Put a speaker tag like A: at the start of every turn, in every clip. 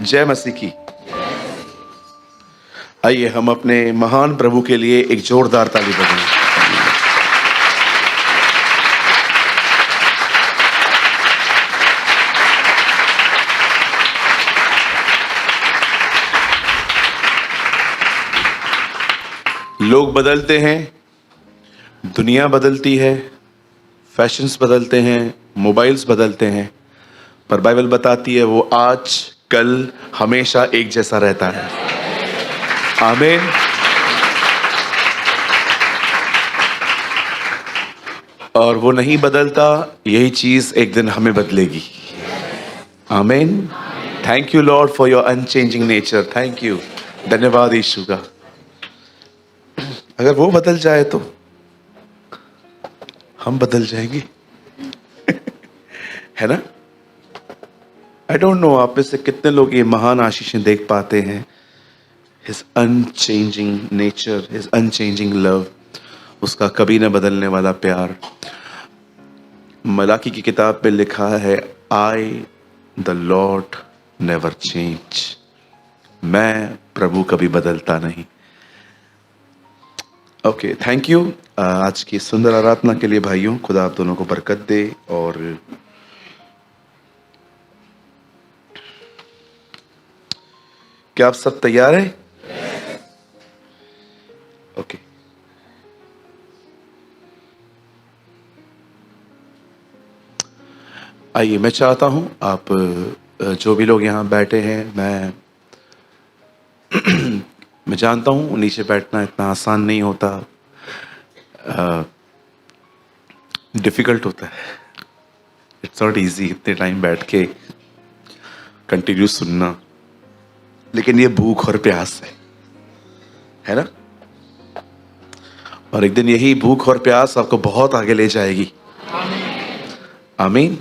A: जय मसीह की। आइए हम अपने महान प्रभु के लिए एक जोरदार ताली बजाएं। लोग बदलते हैं, दुनिया बदलती है, फैशंस बदलते हैं, मोबाइल्स बदलते हैं, पर बाइबल बताती है वो आज कल हमेशा एक जैसा रहता है। आमीन। और वो नहीं बदलता, यही चीज एक दिन हमें बदलेगी। आमीन। Thank you Lord for your unchanging nature. Thank you, धन्यवाद यीशु का। अगर वो बदल जाए तो हम बदल जाएंगे। है ना? आई डोंट नो आप में से कितने लोग ये महान आशीषें देख पाते हैं। His unchanging nature, His unchanging love, उसका कभी न बदलने वाला प्यार। मलाकी की किताब में लिखा है, I the Lord never change। मैं प्रभु कभी बदलता नहीं। ओके, थैंक यू आज की सुंदर आराधना के लिए भाइयों। खुदा आप दोनों को बरकत दे। और क्या आप सब तैयार हैं? ओके। आइए, मैं चाहता हूं आप जो भी लोग यहाँ बैठे हैं, मैं जानता हूं नीचे बैठना इतना आसान नहीं होता, डिफिकल्ट होता है। इट्स नॉट इजी इतने टाइम बैठ के कंटिन्यू सुनना, लेकिन ये भूख और प्यास है ना? और एक दिन यही भूख और प्यास आपको बहुत आगे ले जाएगी। आमीन।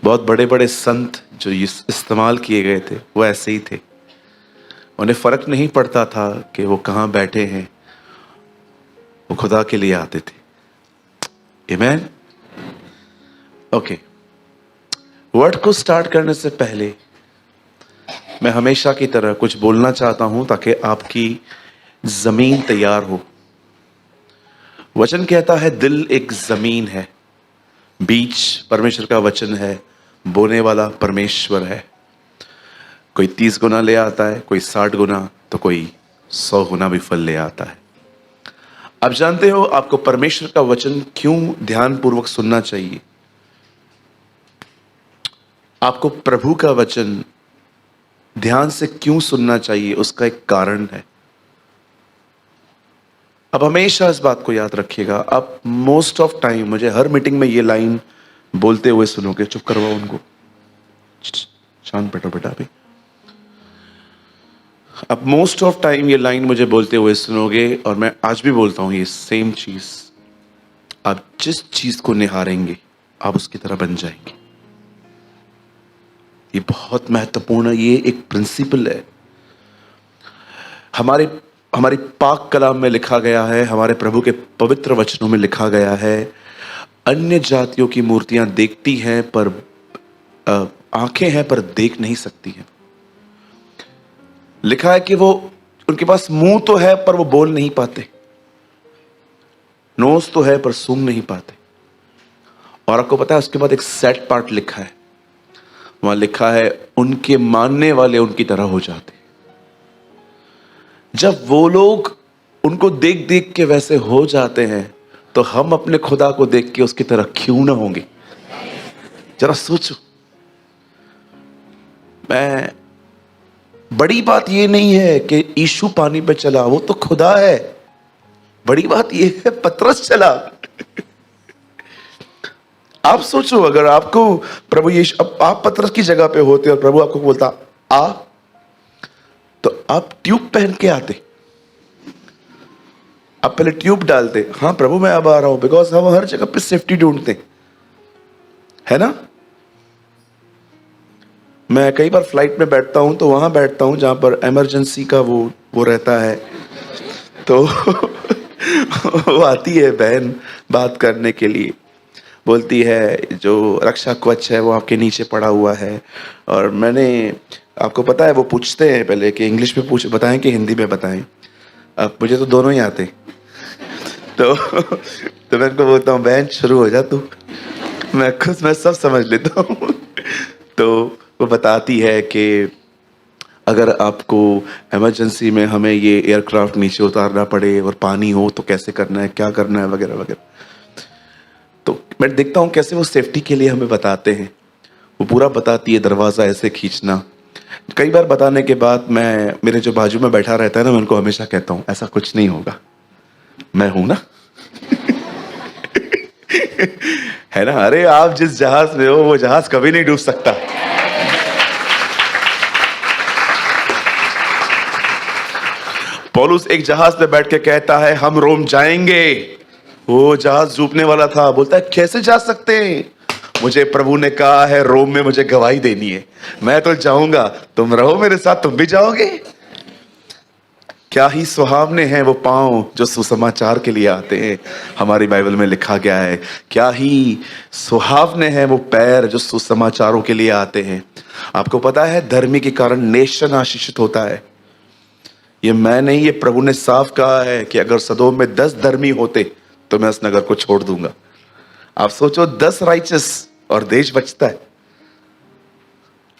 A: बहुत बड़े बड़े संत जो इस्तेमाल किए गए थे वो ऐसे ही थे। उन्हें फर्क नहीं पड़ता था कि वो कहाँ बैठे हैं, वो खुदा के लिए आते थे। आमीन। ओके, वर्ड को स्टार्ट करने से पहले मैं हमेशा की तरह कुछ बोलना चाहता हूं ताकि आपकी जमीन तैयार हो। वचन कहता है दिल एक जमीन है, बीज परमेश्वर का वचन है, बोने वाला परमेश्वर है। कोई 30 गुना ले आता है, कोई 60 गुना, तो कोई 100 गुना भी फल ले आता है। आप जानते हो आपको परमेश्वर का वचन क्यों ध्यानपूर्वक सुनना चाहिए? आपको प्रभु का वचन ध्यान से क्यों सुनना चाहिए, उसका एक कारण है। अब हमेशा इस बात को याद रखिएगा। आप मोस्ट ऑफ टाइम मुझे हर मीटिंग में ये लाइन बोलते हुए सुनोगे। चुप करवाओ उनको, शांत बैठो बेटा। अभी आप मोस्ट ऑफ टाइम ये लाइन मुझे बोलते हुए सुनोगे, और मैं आज भी बोलता हूं ये सेम चीज। आप जिस चीज को निहारेंगे आप उसकी तरह बन जाएंगे। ये बहुत महत्वपूर्ण है, ये एक प्रिंसिपल है। हमारी पाक कलाम में लिखा गया है, हमारे प्रभु के पवित्र वचनों में लिखा गया है, अन्य जातियों की मूर्तियां देखती हैं पर आंखें हैं पर देख नहीं सकती हैं। लिखा है कि वो उनके पास मुंह तो है पर वो बोल नहीं पाते, नोज तो है पर सूंघ नहीं पाते। और आपको पता है उसके बाद एक सैड पार्ट लिखा है, वहां लिखा है उनके मानने वाले उनकी तरह हो जाते। जब वो लोग उनको देख देख के वैसे हो जाते हैं, तो हम अपने खुदा को देख के उसकी तरह क्यों ना होंगे? जरा सोचो। बड़ी बात ये नहीं है कि यीशु पानी पे चला, वो तो खुदा है। बड़ी बात ये है पतरस चला। आप सोचो, अगर आपको प्रभु यीशु, आप पतरस की जगह पे होते और प्रभु आपको बोलता आ, तो आप ट्यूब पहन के आते? आप पहले ट्यूब डालते, हाँ प्रभु मैं अब आ रहा हूं, बिकॉज हम हर जगह पे सेफ्टी ढूंढते है ना? मैं कई बार फ्लाइट में बैठता हूं तो वहां बैठता हूं जहां पर इमरजेंसी का वो रहता है। तो वो आती है बहन बात करने के लिए, बोलती है जो रक्षा कवच है वो आपके नीचे पड़ा हुआ है। और मैंने आपको पता है वो पूछते हैं पहले कि इंग्लिश में पूछ बताएं कि हिंदी में बताएं। अब मुझे तो दोनों ही आते तो मैं उनको बोलता हूँ बहन शुरू हो जा तू, मैं सब समझ लेता हूँ। तो वो बताती है कि अगर आपको इमरजेंसी में हमें ये एयरक्राफ्ट नीचे उतारना पड़े और पानी हो तो कैसे करना है, क्या करना है, वगैरह वगैरह। तो मैं देखता हूँ कैसे वो सेफ्टी के लिए हमें बताते हैं। वो पूरा बताती है, दरवाज़ा ऐसे खींचना। कई बार बताने के बाद मैं, मेरे जो बाजू में बैठा रहता है ना, मैं उनको हमेशा कहता हूँ ऐसा कुछ नहीं होगा, मैं हूं ना। है ना, अरे आप जिस जहाज में हो वो जहाज कभी नहीं डूब सकता। पौलुस एक जहाज पे बैठ के कहता है हम रोम जाएंगे। वो जहाज डूबने वाला था, बोलता है कैसे जा सकते हैं, मुझे प्रभु ने कहा है रोम में मुझे गवाही देनी है, मैं तो जाऊंगा, तुम रहो मेरे साथ, तुम भी जाओगे। क्या ही सुहावने हैं वो पांव जो सुसमाचार के लिए आते हैं, हमारी बाइबल में लिखा गया है। क्या ही सुहावने हैं वो पैर जो सुसमाचारों के लिए आते हैं। आपको पता है धर्मी के कारण नेशन आशीषित होता है। ये मैं नहीं, ये प्रभु ने साफ कहा है कि अगर सदोम में 10 धर्मी होते तो मैं उस नगर को छोड़ दूंगा। आप सोचो 10 राइचस और देश बचता है।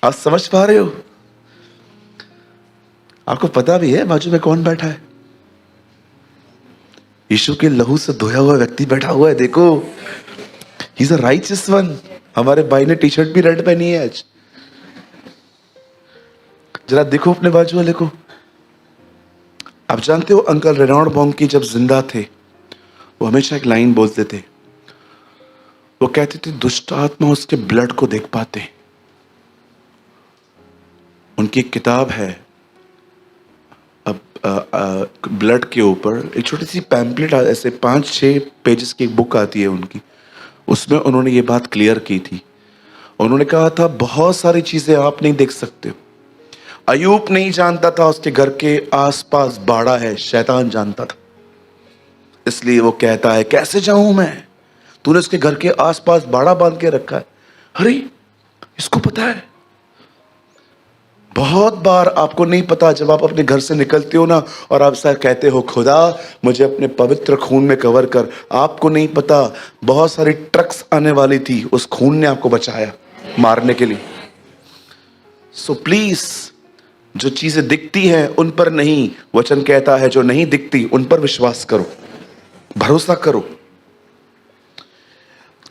A: आप समझ पा रहे हो? आपको पता भी है बाजू में कौन बैठा है? यीशु के लहू से धोया हुआ व्यक्ति बैठा हुआ है, देखो, he is a righteous one. हमारे भाई ने टी शर्ट भी रेड पहनी है आज। जरा देखो अपने बाजू वाले को। आप जानते हो अंकल रेनॉल्ड बॉन्की जब जिंदा थे वो हमेशा एक लाइन बोलते थे। वो कहते थे दुष्ट आत्मा उसके ब्लड को देख पाते। उनकी एक किताब है, अब ब्लड के ऊपर एक छोटी सी पैम्पलेट, ऐसे 5-6 पेजेस की एक बुक आती है उनकी। उसमें उन्होंने ये बात क्लियर की थी। उन्होंने कहा था बहुत सारी चीजें आप नहीं देख सकते हो। अयूब नहीं जानता था उसके घर के आसपास बाड़ा है, शैतान जानता था। इसलिए वो कहता है कैसे जाऊं मैं, तूने उसके घर के आसपास बाड़ा बांध के रखा है। अरे इसको पता है। बहुत बार आपको नहीं पता, जब आप अपने घर से निकलते हो ना और आप ऐसा कहते हो खुदा मुझे अपने पवित्र खून में कवर कर, आपको नहीं पता बहुत सारी ट्रक्स आने वाली थी, उस खून ने आपको बचाया मारने के लिए। सो प्लीज, जो चीजें दिखती हैं उन पर नहीं, वचन कहता है जो नहीं दिखती उन पर विश्वास करो, भरोसा करो।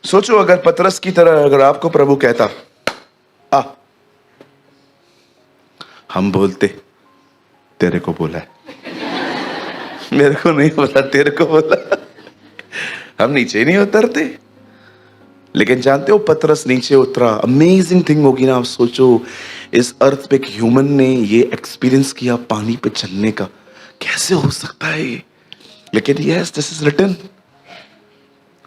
A: सोचो अगर पतरस की तरह अगर आपको प्रभु कहता आ, हम बोलते तेरे को बोला है, मेरे को नहीं बोला, तेरे को बोला, हम नीचे ही नहीं उतरते। लेकिन जानते हो पतरस नीचे उतरा। अमेजिंग थिंग होगी ना। आप सोचो इस अर्थ पे एक ह्यूमन ने ये एक्सपीरियंस किया पानी पे चलने का, कैसे हो सकता है ये? लेकिन यस, दिस इज रिटन,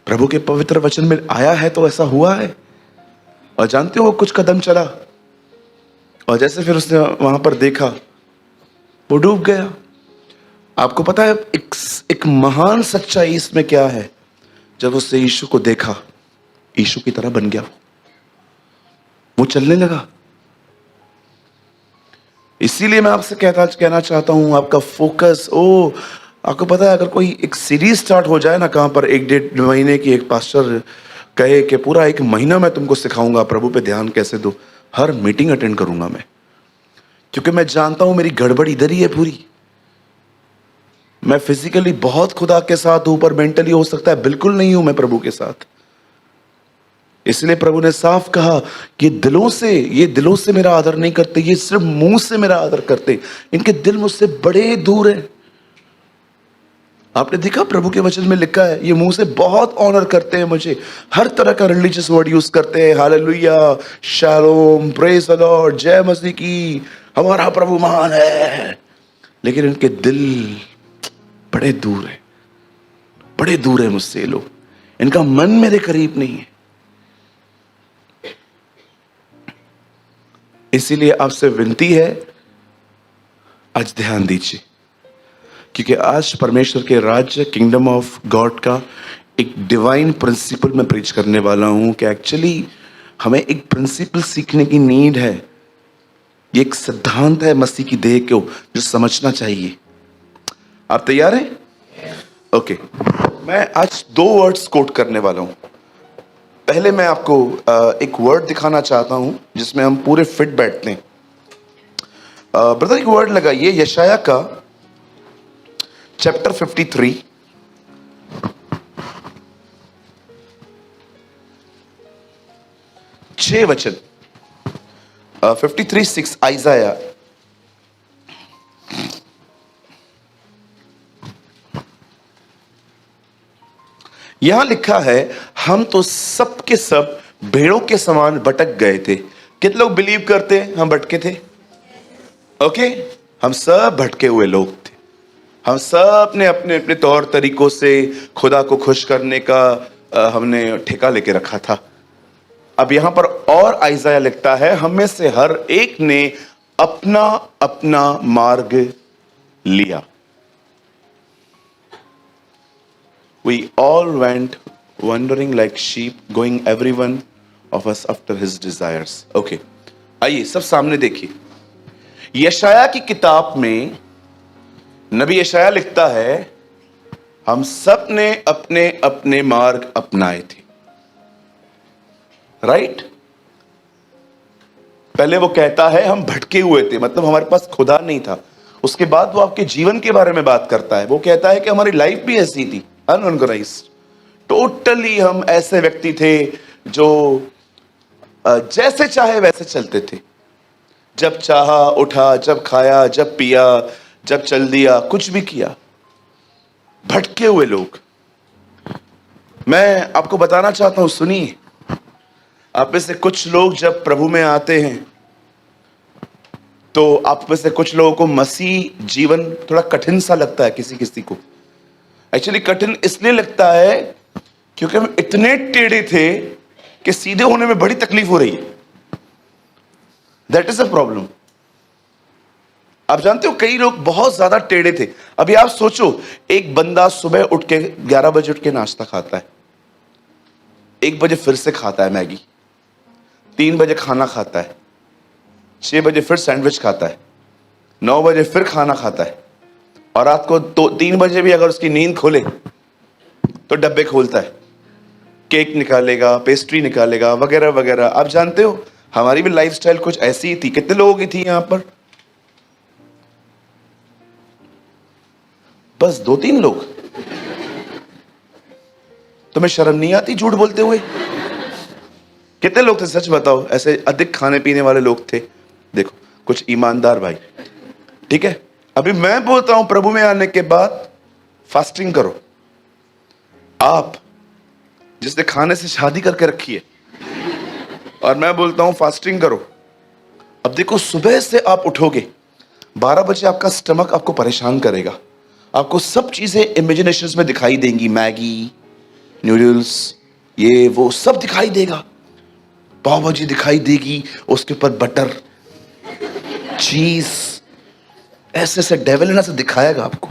A: प्रभु के पवित्र वचन में आया है तो ऐसा हुआ है। और जानते हो वो कुछ कदम चला और जैसे फिर उसने वहां पर देखा वो डूब गया। आपको पता है एक महान सच्चाई इसमें क्या है? जब उसने यीशु को देखा, यीशु की तरह बन गया, वो चलने लगा। इसीलिए मैं आपसे कहना चाहता हूं आपका फोकस, आपको पता है अगर कोई एक सीरीज स्टार्ट हो जाए ना, कहां पर 1-1.5 महीने की, एक पास्टर कहे कि पूरा 1 महीना मैं तुमको सिखाऊंगा प्रभु पे ध्यान कैसे दो, हर मीटिंग अटेंड करूंगा मैं, क्योंकि मैं जानता हूं मेरी गड़बड़ इधर ही है पूरी। मैं फिजिकली बहुत खुदा के साथ हूं पर मेंटली हो सकता है बिल्कुल नहीं हूं मैं प्रभु के साथ। इसलिए प्रभु ने साफ कहा कि ये दिलों से मेरा आदर नहीं करते, ये सिर्फ मुंह से मेरा आदर करते, इनके दिल मुझसे बड़े दूर हैं। आपने देखा प्रभु के वचन में लिखा है ये मुंह से बहुत ऑनर करते हैं मुझे, हर तरह का रिलीजियस वर्ड यूज करते हैं, hallelujah, shalom, praise the Lord, जय मसीह की, हमारा प्रभु महान है। लेकिन इनके दिल बड़े दूर है, बड़े दूर है मुझसे ये लोग, इनका मन मेरे करीब नहीं है। इसीलिए आपसे विनती है आज ध्यान दीजिए, क्योंकि आज परमेश्वर के राज्य, किंगडम ऑफ गॉड का एक डिवाइन प्रिंसिपल मैं प्रीच करने वाला हूं कि एक्चुअली हमें एक प्रिंसिपल सीखने की नीड है। ये एक सिद्धांत है मसीह की देह को जो समझना चाहिए। आप तैयार हैं? ओके, मैं आज 2 वर्ड्स कोट करने वाला हूं। पहले मैं आपको एक वर्ड दिखाना चाहता हूं जिसमें हम पूरे फिट बैठते हैं। ब्रदर, एक वर्ड लगाइए यशाया का चैप्टर 53, छह वचन। 53:6 आइजाया। यहां लिखा है, हम तो सब के सब भेड़ों के समान भटक गए थे। कितने लोग बिलीव करते हैं हम भटके थे? ओके, हम सब भटके हुए लोग थे। हम सब ने अपने अपने तौर तरीकों से खुदा को खुश करने का हमने ठेका लेके रखा था। अब यहां पर और आइजाया लिखता है, हम में से हर एक ने अपना अपना मार्ग लिया। We all went wandering like sheep, going every one of us after his desires. Okay, आइए सब सामने देखिए। यशाया की किताब में नबी यशाया लिखता है, हम सब ने अपने अपने मार्ग अपनाए थे। राइट? पहले वो कहता है हम भटके हुए थे, मतलब हमारे पास खुदा नहीं था। उसके बाद वो आपके जीवन के बारे में बात करता है। वो कहता है कि हमारी लाइफ भी ऐसी थी, अनऑर्गेनाइज्ड। टोटली हम ऐसे व्यक्ति थे जो जैसे चाहे वैसे चलते थे। जब चाहा उठा, जब खाया, जब पिया, जब चल दिया, कुछ भी किया। भटके हुए लोग। मैं आपको बताना चाहता हूं, सुनिए। आप में से कुछ लोग जब प्रभु में आते हैं तो आप में से कुछ लोगों को मसीह जीवन थोड़ा कठिन सा लगता है। किसी किसी को एक्चुअली कठिन इसलिए लगता है क्योंकि हम इतने टेढ़े थे कि सीधे होने में बड़ी तकलीफ हो रही है। That is a problem. आप जानते हो कई लोग बहुत ज्यादा टेढ़े थे। अभी आप सोचो, एक बंदा सुबह उठ के 11 बजे उठ के नाश्ता खाता है, 1 बजे फिर से खाता है मैगी, 3 बजे खाना खाता है, 6 बजे फिर सैंडविच खाता है, 9 बजे फिर खाना खाता है, और रात को 3 बजे भी अगर उसकी नींद खोले तो डब्बे खोलता है, केक निकालेगा, पेस्ट्री निकालेगा, वगैरह वगैरह। आप जानते हो हमारी भी लाइफस्टाइल कुछ ऐसी ही थी। कितने लोगों की थी यहां पर? बस 2-3 लोग। तुम्हें शर्म नहीं आती झूठ बोलते हुए? कितने लोग थे, सच बताओ, ऐसे अधिक खाने पीने वाले लोग थे? देखो, कुछ ईमानदार भाई। ठीक है, अभी मैं बोलता हूं प्रभु में आने के बाद फास्टिंग करो। आप जिसने खाने से शादी करके रखी है, और मैं बोलता हूं फास्टिंग करो। अब देखो, सुबह से आप उठोगे 12 बजे, आपका स्टमक आपको परेशान करेगा। आपको सब चीजें इमेजिनेशंस में दिखाई देंगी, मैगी, नूडल्स, ये वो सब दिखाई देगा। पाव भाजी दिखाई देगी, उसके ऊपर बटर, चीज, ऐसे ऐसे डेविल ना से दिखाएगा आपको।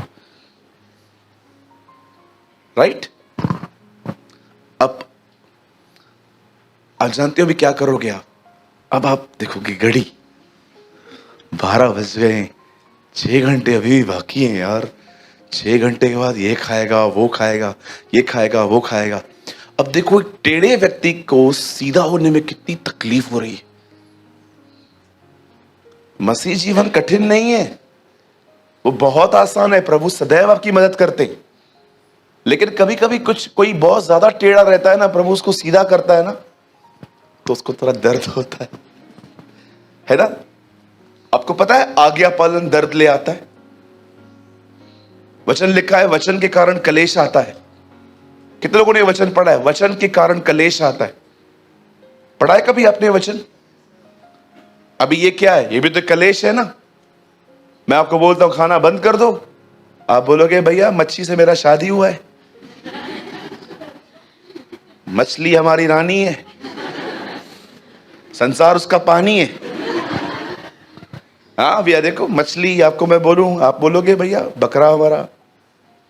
A: राइट? अब आप जानते हो भी क्या करोगे आप? अब आप देखोगे घड़ी, 12 बज गए, 6 घंटे अभी भी बाकी हैं यार। 6 घंटे के बाद ये खाएगा, वो खाएगा, ये खाएगा, वो खाएगा। अब देखो, एक टेढ़े व्यक्ति को सीधा होने में कितनी तकलीफ हो रही है। मसीह जीवन कठिन नहीं है, वो बहुत आसान है। प्रभु सदैव आपकी मदद करते हैं। लेकिन कभी कभी कोई बहुत ज्यादा टेढ़ा रहता है ना, प्रभु उसको सीधा करता है ना, तो उसको थोड़ा दर्द होता है ना? आपको पता है आज्ञा पालन दर्द ले आता है। वचन लिखा है, वचन के कारण कलेश आता है। कितने लोगों ने वचन पढ़ा है? वचन के कारण कलेश आता है। पढ़ा है कभी आपने वचन? अभी ये क्या है? ये भी तो कलेश है ना। मैं आपको बोलता हूं खाना बंद कर दो, आप बोलोगे भैया मच्छी से मेरा शादी हुआ है, मछली हमारी रानी है, संसार उसका पानी है। हाँ भैया, देखो मछली, आपको मैं बोलूं, आप बोलोगे भैया बकरा हमारा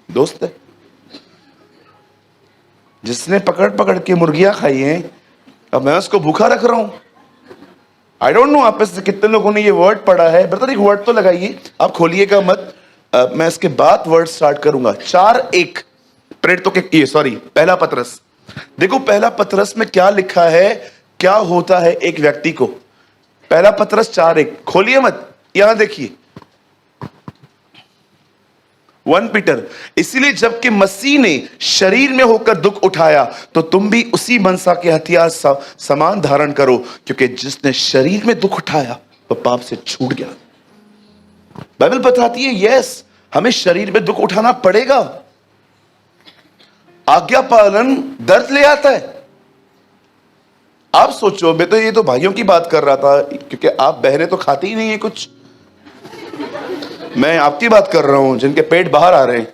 A: दोस्त है। जिसने पकड़ पकड़ के मुर्गियां खाई हैं, अब मैं उसको भूखा रख रहा हूं। आई डोंट नो आप में से कितने लोगों ने ये वर्ड पढ़ा है। ब्रदर एक वर्ड तो लगाइए, आप खोलिएगा मत। मैं इसके बाद वर्ड स्टार्ट करूंगा। 4:1 प्रेरित तो के सॉरी पहला पतरस। देखो पहला पतरस में क्या लिखा है, क्या होता है एक व्यक्ति को। पहला पतरस 4:1 खोलिए मत, यहां देखिए 1 पीटर। इसीलिए जबकि मसीह ने शरीर में होकर दुख उठाया तो तुम भी उसी मनसा के हथियार समान धारण करो, क्योंकि जिसने शरीर में दुख उठाया वह पाप से छूट गया। बाइबल बताती है यस, हमें शरीर में दुख उठाना पड़ेगा। आज्ञा पालन दर्द ले आता है। आप सोचो, मैं तो ये तो भाइयों की बात कर रहा था, क्योंकि आप बहनें तो खाती ही नहीं है कुछ। मैं आपकी बात कर रहा हूं जिनके पेट बाहर आ रहे हैं।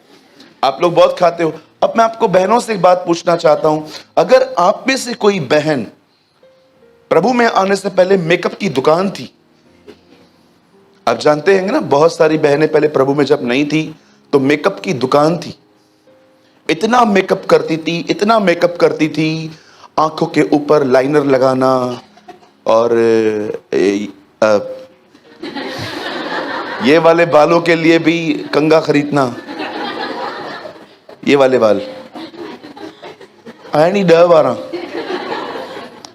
A: आप लोग बहुत खाते हो। अब मैं आपको बहनों से एक बात पूछना चाहता हूं, अगर आप में से कोई बहन प्रभु में आने से पहले मेकअप की दुकान थी, आप जानते हैं ना, बहुत सारी बहनें पहले प्रभु में जब नहीं थी तो मेकअप की दुकान थी। इतना मेकअप करती थी, इतना मेकअप करती थी, आंखों के ऊपर लाइनर लगाना और ये वाले बालों के लिए भी कंगा खरीदना, ये वाले बाल आया नहीं डर बारा,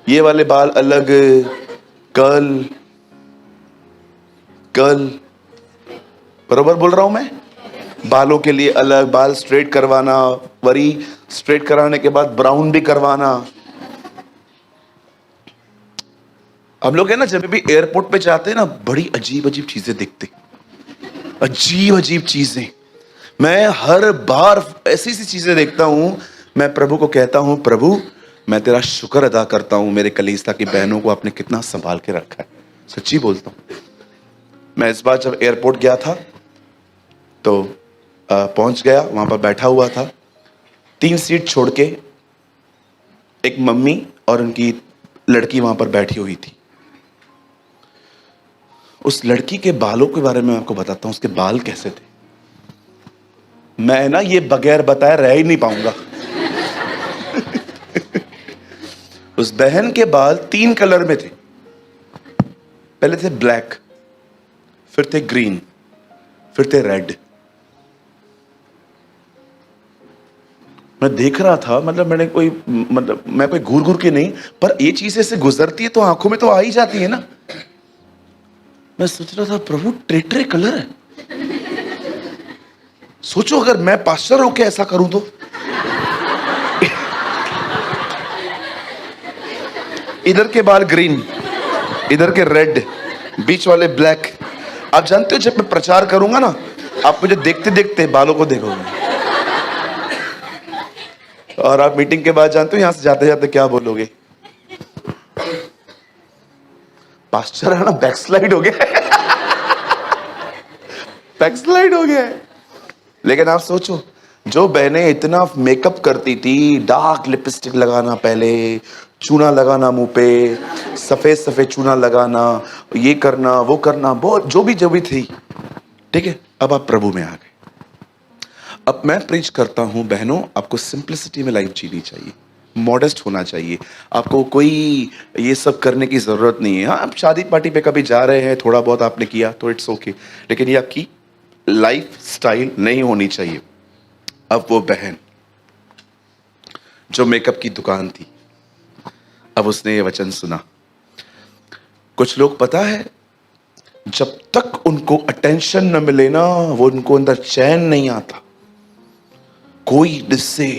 A: ये वाले बाल अलग, कर्ल कर्ल, बरोबर बोल रहा हूं मैं? बालों के लिए अलग, बाल स्ट्रेट करवाना, वरी स्ट्रेट कराने के बाद ब्राउन भी करवाना। हम लोग है ना, जब भी एयरपोर्ट पे जाते हैं ना, बड़ी अजीब अजीब चीजें देखते, अजीब अजीब चीजें। मैं हर बार ऐसी सी चीजें देखता हूं। मैं प्रभु को कहता हूं, प्रभु मैं तेरा शुक्र अदा करता हूं, मेरे कलीसिया की बहनों को आपने कितना संभाल के रखा है। सच्ची बोलता हूं। मैं इस बार जब एयरपोर्ट गया था तो पहुंच गया, वहां पर बैठा हुआ था, 3 सीट छोड़ के एक मम्मी और उनकी लड़की वहां पर बैठी हुई थी। उस लड़की के बालों के बारे में आपको बताता हूं, उसके बाल कैसे थे। मैं ना ये बगैर बताए रह ही नहीं पाऊंगा। उस बहन के बाल 3 कलर में थे। पहले थे ब्लैक, फिर थे ग्रीन, फिर थे रेड। मैं देख रहा था, मतलब मैंने कोई, मतलब मैं कोई घूर घूर के नहीं, पर ये चीज ऐसे गुजरती है तो आंखों में तो आ ही जाती है ना। मैं सोच रहा था प्रभु ट्रे कलर है। सोचो अगर मैं पास्टर होके ऐसा करूं तो। इधर के बाल ग्रीन, इधर के रेड, बीच वाले ब्लैक। आप जानते हो जब मैं प्रचार करूंगा ना, आप मुझे देखते देखते बालों को देखोगे। और आप मीटिंग के बाद जानते हो यहां से जाते जाते क्या बोलोगे? पास्टर है ना, बैकस्लाइड हो गया। बैकस्लाइड हो गया है। लेकिन आप सोचो, जो बहनें इतना मेकअप करती थी, डार्क लिपस्टिक लगाना, पहले चूना लगाना मुंह पे, सफेद सफेद चूना लगाना, ये करना वो करना, बहुत जो भी थी, ठीक है। अब आप प्रभु में आ गए। अब मैं प्रीच करता हूं, बहनों आपको सिंपलिसिटी में लाइफ जीनी चाहिए, मॉडेस्ट होना चाहिए। आपको कोई ये सब करने की जरूरत नहीं है। हाँ, आप शादी पार्टी पे कभी जा रहे हैं, थोड़ा बहुत आपने किया तो इट्स ओके, लेकिन ये आपकी लाइफ स्टाइल नहीं होनी चाहिए। अब वो बहन जो मेकअप की दुकान थी, अब उसने ये वचन सुना। कुछ लोग पता है, जब तक उनको अटेंशन न मिले ना, वो उनको अंदर चैन नहीं आता। कोई दिसे,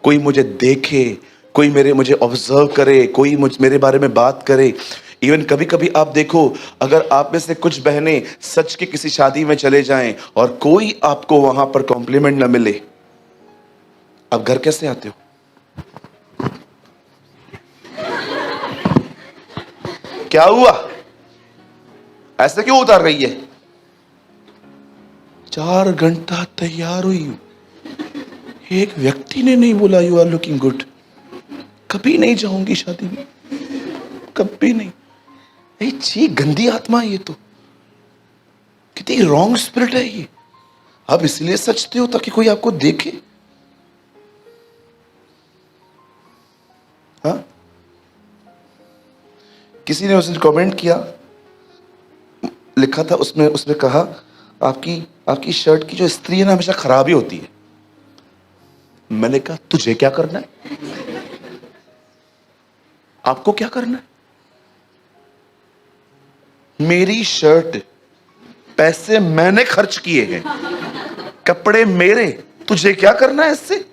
A: कोई मुझे देखे, कोई मुझे ऑब्जर्व करे, कोई मेरे बारे में बात करे। इवन कभी कभी आप देखो, अगर आप में से कुछ बहनें सच के किसी शादी में चले जाएं और कोई आपको वहां पर कॉम्प्लीमेंट ना मिले, आप घर कैसे आते हो? क्या हुआ? ऐसे क्यों उतार रही है? 4 घंटा तैयार हुई, एक व्यक्ति ने नहीं बोला यू आर लुकिंग गुड। कभी नहीं जाऊंगी शादी में, कभी नहीं। छी, गंदी आत्मा है ये तो, कितनी रॉन्ग स्पिरिट है ये। आप इसलिए सचते हो ताकि कोई आपको देखे? हाँ, किसी ने उसे कमेंट किया, लिखा था उसमें उसमें कहा, आपकी आपकी शर्ट की जो इस्त्री है ना हमेशा खराब ही होती है। मैंने कहा तुझे क्या करना है, आपको क्या करना है? मेरी शर्ट, पैसे मैंने खर्च किए हैं, कपड़े मेरे, तुझे क्या करना है इससे?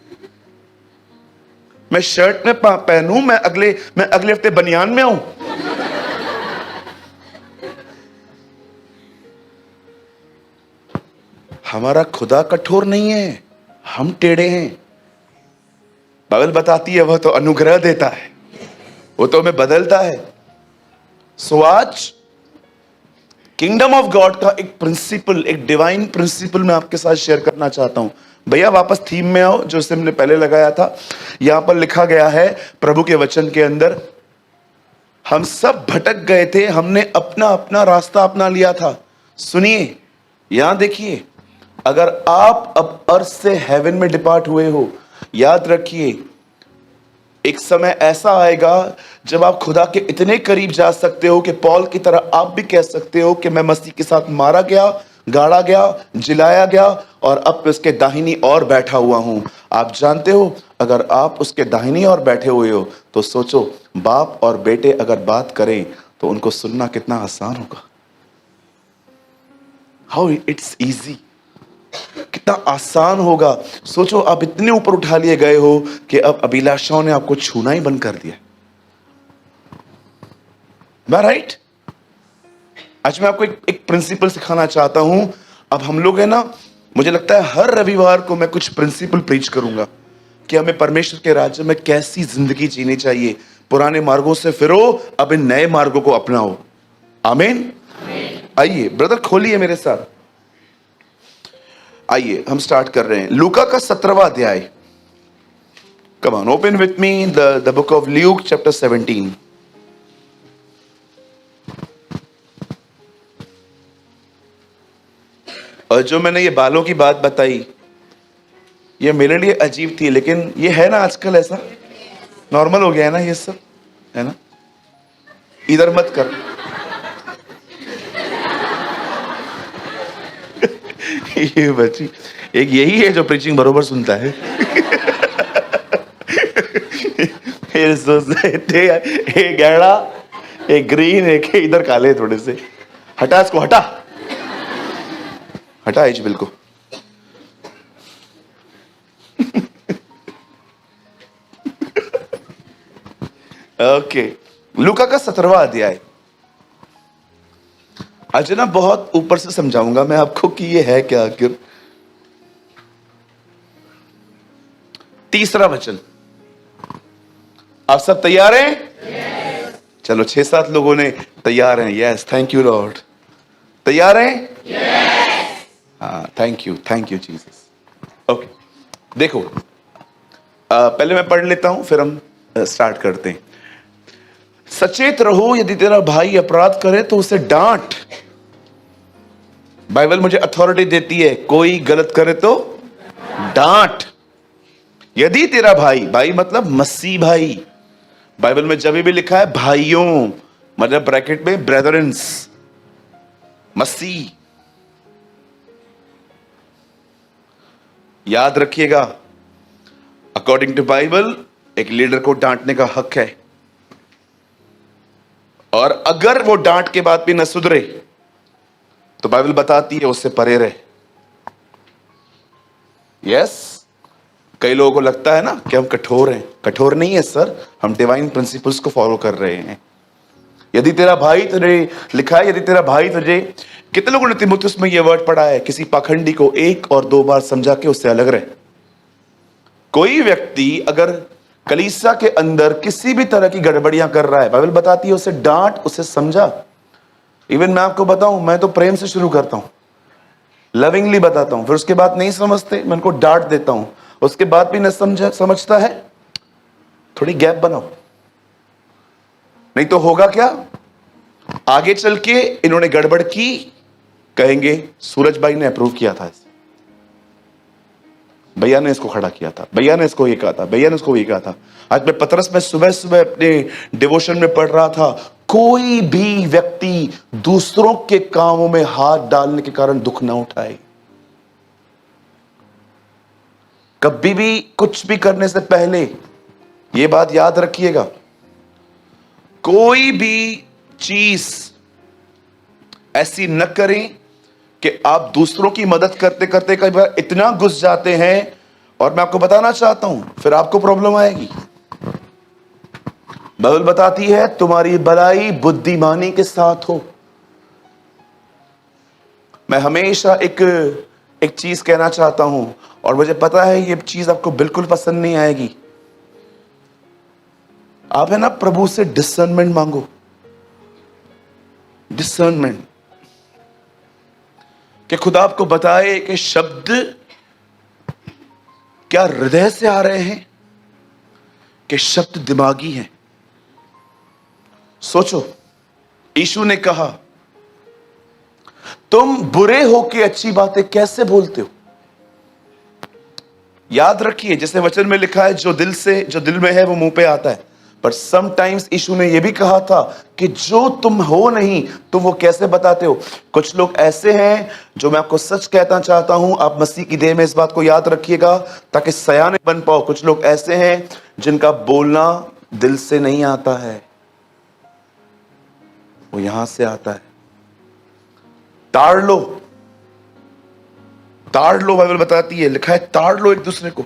A: मैं शर्ट में पहनूं, मैं अगले हफ्ते बनियान में आऊं? हमारा खुदा कठोर नहीं है, हम टेढ़े हैं। बाइबल बताती है वह तो अनुग्रह देता है, वो तो हमें बदलता है। सो आज किंगडम ऑफ गॉड का एक प्रिंसिपल, एक डिवाइन प्रिंसिपल मैं आपके साथ शेयर करना चाहता हूं। भैया वापस थीम में आओ जो हमने पहले लगाया था। यहां पर लिखा गया है प्रभु के वचन के अंदर, हम सब भटक गए थे, हमने अपना अपना रास्ता अपना लिया था। सुनिए, यहां देखिए, अगर आप अब अर्थ से हेवन में डिपार्ट हुए हो, याद रखिए एक समय ऐसा आएगा जब आप खुदा के इतने करीब जा सकते हो कि पौल की तरह आप भी कह सकते हो कि मैं मसीह के साथ मारा गया, गाड़ा गया, जिलाया गया और अब उसके दाहिनी ओर बैठा हुआ हूं। आप जानते हो, अगर आप उसके दाहिनी ओर बैठे हुए हो तो सोचो, बाप और बेटे अगर बात करें तो उनको सुनना कितना आसान होगा। हाउ इट्स इजी, कितना आसान होगा। सोचो, आप इतने ऊपर उठा लिए गए हो कि अब अभिलाषाओं ने आपको छूना ही बंद कर दिया। मैं राइट? आज मैं आपको एक प्रिंसिपल सिखाना चाहता हूं। अब हम लोग है ना, मुझे लगता है हर रविवार को मैं कुछ प्रिंसिपल प्रीच करूंगा कि हमें परमेश्वर के राज्य में कैसी जिंदगी जीनी चाहिए। पुराने मार्गों से फिरो, अब इन नए मार्गों को अपनाओ। आमीन। आइए ब्रदर, खोलिए मेरे साथ, आइए हम स्टार्ट कर रहे हैं लूका का 17वां अध्याय। Come on, open with me the book of Luke chapter 17। और जो मैंने ये बालों की बात बताई, ये मेरे लिए अजीब थी, लेकिन ये है ना आजकल ऐसा नॉर्मल हो गया है ना, ये सब है ना। इधर मत कर ये बच्ची, एक यही है जो प्रीचिंग बरोबर सुनता है। एक गहरा, एक ग्रीन, एक इधर काले थोड़े से। हटा इसको, हटा हटा एज बिल को। ओके, लूका का 17वां अध्याय। आज ना बहुत ऊपर से समझाऊंगा मैं आपको कि ये है क्या आखिर। 3रा वचन। आप सब तैयार हैं? yes. चलो 6-7 लोगों ने तैयार हैं। Yes, thank you Lord. तैयार हैं? yes. हाँ, थैंक यू जीसस। ओके, देखो, पहले मैं पढ़ लेता हूं फिर हम स्टार्ट करते हैं। सचेत रहो, यदि तेरा भाई अपराध करे तो उसे डांट। बाइबल मुझे अथॉरिटी देती है, कोई गलत करे तो डांट। यदि तेरा भाई, भाई मतलब मसीह भाई, बाइबल में जब भी लिखा है भाइयों, मतलब ब्रैकेट में ब्रदरन्स, मसीह। याद रखिएगा, अकॉर्डिंग टू बाइबल एक लीडर को डांटने का हक है, और अगर वो डांट के बाद भी न सुधरे तो बाइबल बताती है उससे परे रहे। यस, कई लोगों को लगता है ना कि हम कठोर हैं। कठोर नहीं है सर, हम डिवाइन प्रिंसिपल्स को फॉलो कर रहे हैं। यदि तेरा भाई तुझे, लिखा है यदि तेरा भाई तुझे, कितने लोगों ने तीमुथियुस में यह वर्ड पढ़ा है, किसी पाखंडी को 1 और 2 बार समझा के उससे अलग रहे। कोई व्यक्ति अगर कलीसिया के अंदर किसी भी तरह की गड़बड़ियां कर रहा है, बाइबल बताती है उसे डांट, उसे समझा। इवन मैं आपको बताऊं, मैं तो प्रेम से शुरू करता हूं, लविंगली बताता हूं, फिर उसके बाद नहीं समझते मैं उनको डांट देता हूं, उसके बाद भी न समझता है, थोड़ी गैप बनाओ। नहीं तो होगा क्या, आगे चल के इन्होंने गड़बड़ की, कहेंगे सूरज भाई ने अप्रूव किया था इसे, भैया ने इसको खड़ा किया था, भैया ने इसको ये कहा था, भैया ने इसको ये कहा था। आज मैं पतरस में सुबह सुबह अपने डिवोशन में पढ़ रहा था, कोई भी व्यक्ति दूसरों के कामों में हाथ डालने के कारण दुख ना उठाए। कभी भी कुछ भी करने से पहले यह बात याद रखिएगा, कोई भी चीज ऐसी न करें कि आप दूसरों की मदद करते करते कई बार इतना घुस जाते हैं, और मैं आपको बताना चाहता हूं फिर आपको प्रॉब्लम आएगी। बाइबल बताती है तुम्हारी भलाई बुद्धिमानी के साथ हो। मैं हमेशा एक चीज कहना चाहता हूं, और मुझे पता है ये चीज आपको बिल्कुल पसंद नहीं आएगी। आप है ना, प्रभु से डिसर्नमेंट मांगो। डिसर्नमेंट कि खुदा आपको बताए कि शब्द क्या हृदय से आ रहे हैं कि शब्द दिमागी हैं। सोचो, यीशु ने कहा तुम बुरे होके अच्छी बातें कैसे बोलते हो। याद रखिए, जैसे वचन में लिखा है जो दिल में है वो मुंह पे आता है। पर समटाइम्स यीशु ने यह भी कहा था कि जो तुम हो नहीं तुम वो कैसे बताते हो। कुछ लोग ऐसे हैं, जो मैं आपको सच कहना चाहता हूं, आप मसीह की देह में इस बात को याद रखिएगा ताकि सयाने बन पाओ। कुछ लोग ऐसे हैं जिनका बोलना दिल से नहीं आता है, वो यहां से आता है। ताड़ लो, ताड़ लो, बाइबल बताती है, लिखा है ताड़ लो एक दूसरे को।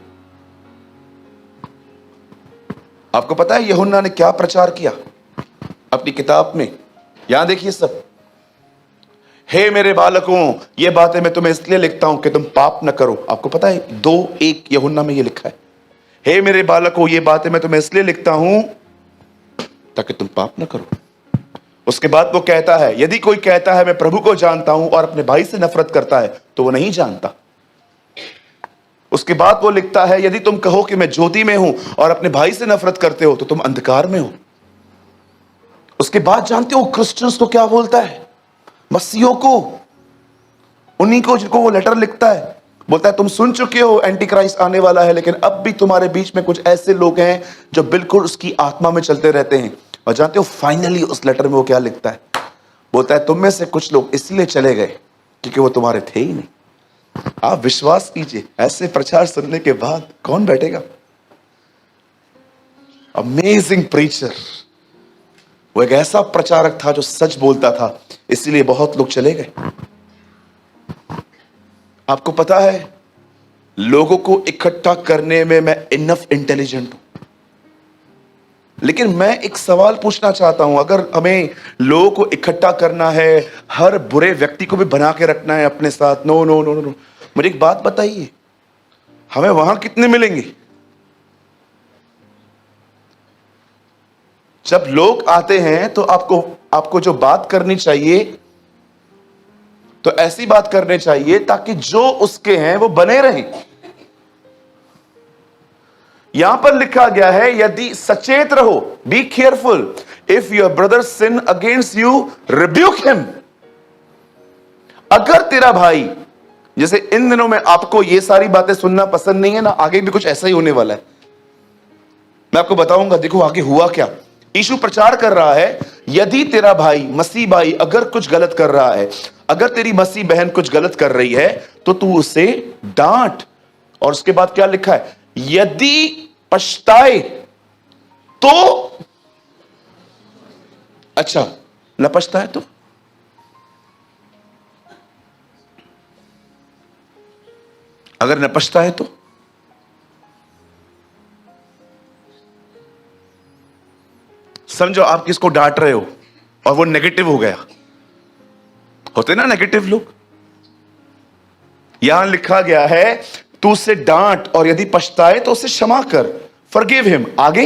A: आपको पता है यूहन्ना ने क्या प्रचार किया अपनी किताब में? यहां देखिए सब, हे मेरे बालकों ये बातें मैं तुम्हें इसलिए लिखता हूं कि तुम पाप न करो। आपको पता है 2:1 यूहन्ना में ये लिखा है, हे मेरे बालकों ये बातें मैं तुम्हें इसलिए लिखता हूं ताकि तुम पाप न करो। उसके बाद वो कहता है यदि कोई कहता है मैं प्रभु को जानता हूं और अपने भाई से नफरत करता है तो वो नहीं जानता। उसके बाद वो लिखता है यदि तुम कहो कि मैं ज्योति में हूं और अपने भाई से नफरत करते हो तो तुम अंधकार में हो। उसके बाद जानते हो क्रिश्चियंस को क्या बोलता है? मसीहों को, उन्हीं को जिनको वो लेटर लिखता है, बोलता है तुम सुन चुके हो एंटी क्राइस्ट आने वाला है, लेकिन अब भी तुम्हारे बीच में कुछ ऐसे लोग हैं जो बिल्कुल उसकी आत्मा में चलते रहते हैं। और जानते हो फाइनली उस लेटर में वो क्या लिखता है? बोलता है तुम में से कुछ लोग इसलिए चले गए क्योंकि वो तुम्हारे थे ही नहीं। आप विश्वास कीजिए, ऐसे प्रचार सुनने के बाद कौन बैठेगा? Amazing preacher. वो एक ऐसा प्रचारक था जो सच बोलता था, इसलिए बहुत लोग चले गए। आपको पता है लोगों को इकट्ठा करने में मैं इनफ इंटेलिजेंट हूं, लेकिन मैं एक सवाल पूछना चाहता हूं, अगर हमें लोगों को इकट्ठा करना है, हर बुरे व्यक्ति को भी बना के रखना है अपने साथ, नो नो नो नो, मुझे एक बात बताइए, हमें वहां कितने मिलेंगे? जब लोग आते हैं तो आपको जो बात करनी चाहिए तो ऐसी बात करनी चाहिए ताकि जो उसके हैं वो बने रहें। यहां पर लिखा गया है यदि सचेत रहो, be careful, if your brother sin against you rebuke him. अगर तेरा भाई, जैसे इन दिनों में आपको ये सारी बातें सुनना पसंद नहीं है ना, आगे भी कुछ ऐसा ही होने वाला है, मैं आपको बताऊंगा। देखो आगे हुआ क्या। यीशु प्रचार कर रहा है यदि तेरा भाई, मसीह भाई अगर कुछ गलत कर रहा है, अगर तेरी मसीह बहन कुछ गलत कर रही है तो तू उसे डांट। और उसके बाद क्या लिखा है? यदि पछताए तो, अच्छा न पछताए तो, अगर न पछताए तो, समझो आप किसको डांट रहे हो और वो नेगेटिव हो गया, होते ना नेगेटिव लोग। यहां लिखा गया है तू उसे डांट और यदि पछताए तो उसे क्षमा कर, फॉरगिव हिम। आगे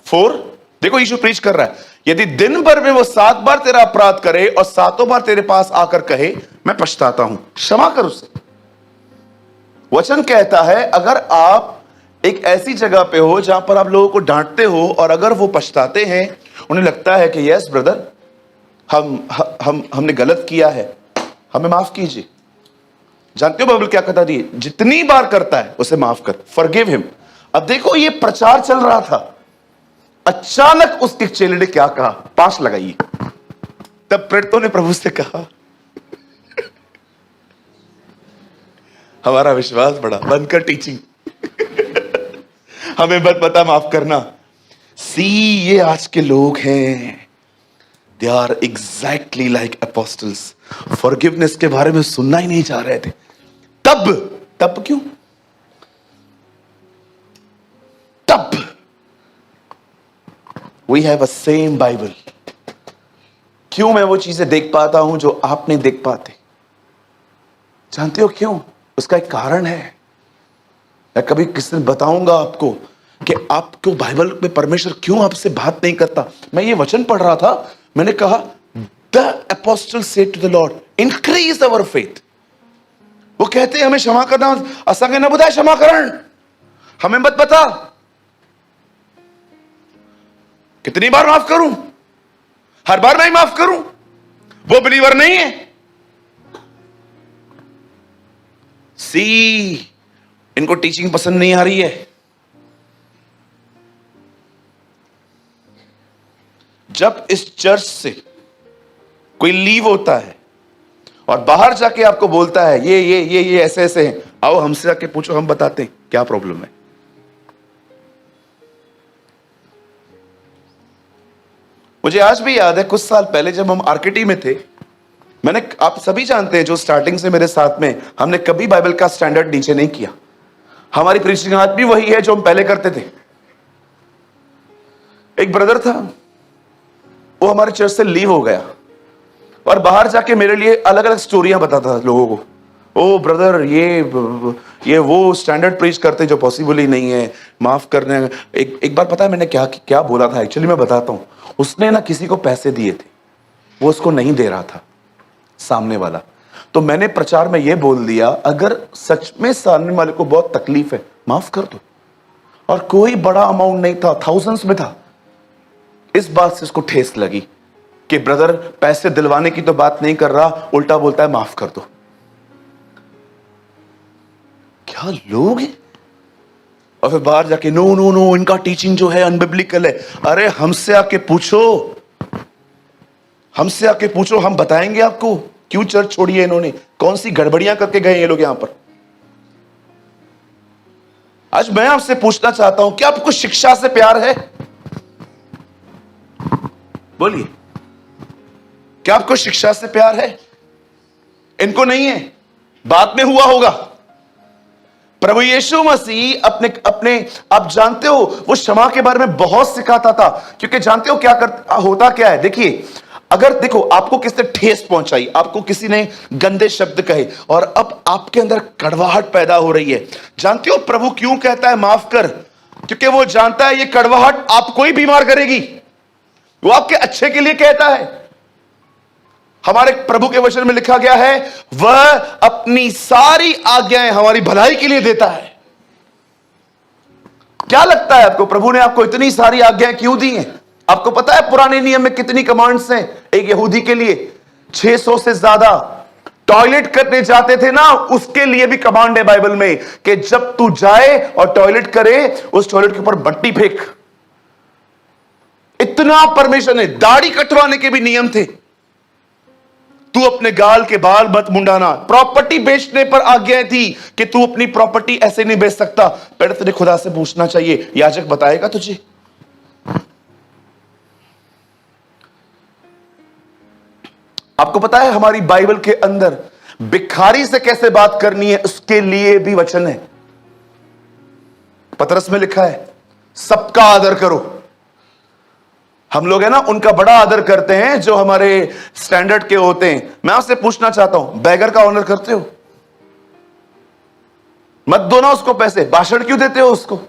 A: 4 देखो यीशु प्रीच कर रहा है, यदि दिन भर में वो 7 बार तेरा अपराध करे और 7 बार तेरे पास आकर कहे मैं पछताता हूं, क्षमा कर उसे। वचन कहता है अगर आप एक ऐसी जगह पे हो जहां पर आप लोगों को डांटते हो और अगर वो पछताते हैं, उन्हें लगता है कि यस ब्रदर हमने गलत किया है, हमें माफ कीजिए। जानते हो बाइबल क्या कहता है? जितनी बार करता है उसे माफ कर, फॉरगिव हिम। अब देखो ये प्रचार चल रहा था, अचानक उसके चेले ने क्या कहा? 5 लगाइए। तब प्रेरितों ने प्रभु से कहा, हमारा विश्वास बढ़ा, बंद कर टीचिंग, हमें मत पता, माफ करना। सी, ये आज के लोग हैं, they are exactly like apostles, forgiveness के बारे में सुनना ही नहीं चाह रहे थे। तब क्यों? तब we have a same Bible. क्यों मैं वो चीजें देख पाता हूं जो आप नहीं देख पाते? जानते हो क्यों? उसका एक कारण है। मैं कभी किसी दिन बताऊंगा आपको कि आपको बाइबल में परमेश्वर क्यों आपसे बात नहीं करता। मैं ये वचन पढ़ रहा था, मैंने कहा, the apostle said to the Lord, increase our faith. वो कहते हैं हमें क्षमा करना, असांखे न बुधाए क्षमा करण, हमें मत पता। कितनी बार माफ करूं? हर बार मैं ही माफ करूं? वो बिलीवर नहीं है। सी, इनको टीचिंग पसंद नहीं आ रही है। जब इस चर्च से कोई लीव होता है और बाहर जाके आपको बोलता है ये ऐसे ऐसे हैं, आओ हमसे आके पूछो, हम बताते हैं क्या प्रॉब्लम है। मुझे आज भी याद है, कुछ साल पहले जब हम आरकेटी में थे, मैंने, आप सभी जानते हैं जो स्टार्टिंग से मेरे साथ में, हमने कभी बाइबल का स्टैंडर्ड नीचे नहीं किया। हमारी प्रीचिंग आज भी वही है जो हम पहले करते थे। एक ब्रदर था, वो हमारे चर्च से लीव हो गया और बाहर जाके मेरे लिए अलग अलग स्टोरियां बताता था लोगों को। ओ ब्रदर, ये वो स्टैंडर्ड प्रीच करते जो पॉसिबल ही नहीं है, माफ करने। एक बार पता है मैंने क्या क्या बोला था? एक्चुअली मैं बताता हूं। उसने ना किसी को पैसे दिए थे, वो उसको नहीं दे रहा था, सामने वाला। तो मैंने प्रचार में ये बोल दिया, अगर सच में सामने वाले को बहुत तकलीफ है, माफ कर दो। और कोई बड़ा अमाउंट नहीं था, थाउजेंड्स में था। इस बात से उसको ठेस लगी कि ब्रदर पैसे दिलवाने की तो बात नहीं कर रहा, उल्टा बोलता है माफ कर दो। क्या लोग हैं। और फिर बाहर जाके नो नो नो, इनका टीचिंग जो है अनबिब्लिकल है। अरे हमसे आके पूछो, हमसे आके पूछो, हम बताएंगे आपको क्यों चर्च छोड़ी है इन्होंने, कौन सी गड़बड़ियां करके गए ये लोग यहां पर। आज मैं आपसे पूछना चाहता हूं, क्या आपको शिक्षा से प्यार है? बोलिए, क्या आपको शिक्षा से प्यार है? इनको नहीं है, बाद में हुआ होगा। प्रभु यीशु मसीह अपने आप जानते हो, वो क्षमा के बारे में बहुत सिखाता था। क्योंकि जानते हो क्या होता क्या है? देखिए, अगर देखो आपको किसने ठेस पहुंचाई, आपको किसी ने गंदे शब्द कहे और अब आपके अंदर कड़वाहट पैदा हो रही है, जानते हो प्रभु क्यों कहता है माफ कर? क्योंकि वो जानता है ये कड़वाहट आपको ही बीमार करेगी। वो आपके अच्छे के लिए कहता है। हमारे प्रभु के वचन में लिखा गया है, वह अपनी सारी आज्ञाएं हमारी भलाई के लिए देता है। क्या लगता है आपको, प्रभु ने आपको इतनी सारी आज्ञाएं क्यों दी हैं? आपको पता है पुराने नियम में कितनी कमांड्स हैं एक यहूदी के लिए? 600 से ज्यादा। टॉयलेट करने जाते थे ना, उसके लिए भी कमांड है बाइबल में कि जब तू जाए और टॉयलेट करे, उस टॉयलेट के ऊपर बट्टी फेंक। इतना परमिशन है। दाढ़ी कटवाने के भी नियम थे, तू अपने गाल के बाल मत मुंडाना। प्रॉपर्टी बेचने पर आज्ञा थी कि तू अपनी प्रॉपर्टी ऐसे नहीं बेच सकता। पहले तुझे खुदा से पूछना चाहिए, याजक बताएगा तुझे। आपको पता है हमारी बाइबल के अंदर भिखारी से कैसे बात करनी है, उसके लिए भी वचन है। पतरस में लिखा है, सबका आदर करो। हम लोग है ना, उनका बड़ा आदर करते हैं जो हमारे स्टैंडर्ड के होते हैं। मैं आपसे पूछना चाहता हूं, बैगर का ऑनर करते हो? मत दो ना उसको पैसे, भाषण क्यों देते हो उसको?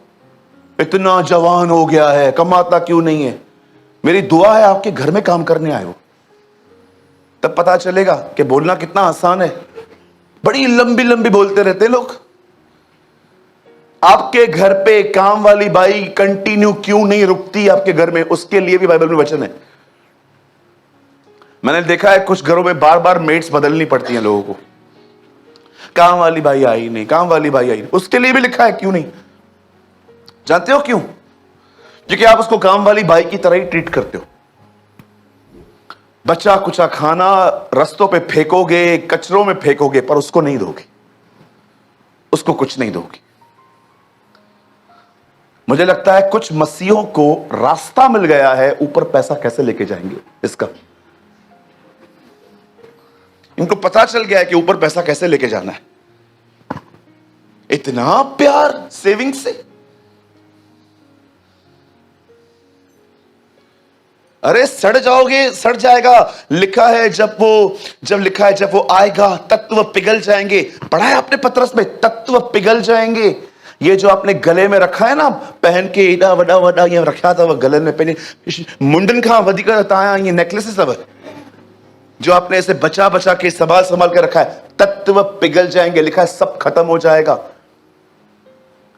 A: इतना जवान हो गया है, कमाता क्यों नहीं है? मेरी दुआ है आपके घर में काम करने आए हो, तब पता चलेगा कि बोलना कितना आसान है। बड़ी लंबी लंबी बोलते रहते लोग। आपके घर पे काम वाली बाई कंटिन्यू क्यों नहीं रुकती आपके घर में? उसके लिए भी बाइबल में वचन है। मैंने देखा है कुछ घरों में बार बार मेड्स बदलनी पड़ती हैं लोगों को। काम वाली बाई आई नहीं, काम वाली बाई आई नहीं, उसके लिए भी लिखा है। क्यों नहीं? जानते हो क्यों? क्योंकि आप उसको काम वाली बाई की तरह ही ट्रीट करते हो। बचा कुचा खाना रस्तों पे फेंकोगे, कचरों में फेंकोगे, पर उसको नहीं दोगे, उसको कुछ नहीं दोगे। मुझे लगता है कुछ मसीहों को रास्ता मिल गया है, ऊपर पैसा कैसे लेके जाएंगे इसका। इनको पता चल गया है कि ऊपर पैसा कैसे लेके जाना है। इतना प्यार सेविंग से। अरे सड़ जाओगे, सड़ जाएगा। लिखा है जब वो आएगा तत्व पिघल जाएंगे। पढ़ा है आपने पतरस में, तत्व पिघल जाएंगे। ये जो आपने गले में रखा है ना, पहन के इतना वड़ा वड़ा ये रखा था, वो गले में पहने मुंडन कहां वधिक बताया, ये नेकलेस सब जो आपने ऐसे बचा बचा के संभाल के रखा है, तत्व पिघल जाएंगे। लिखा है सब खत्म हो जाएगा।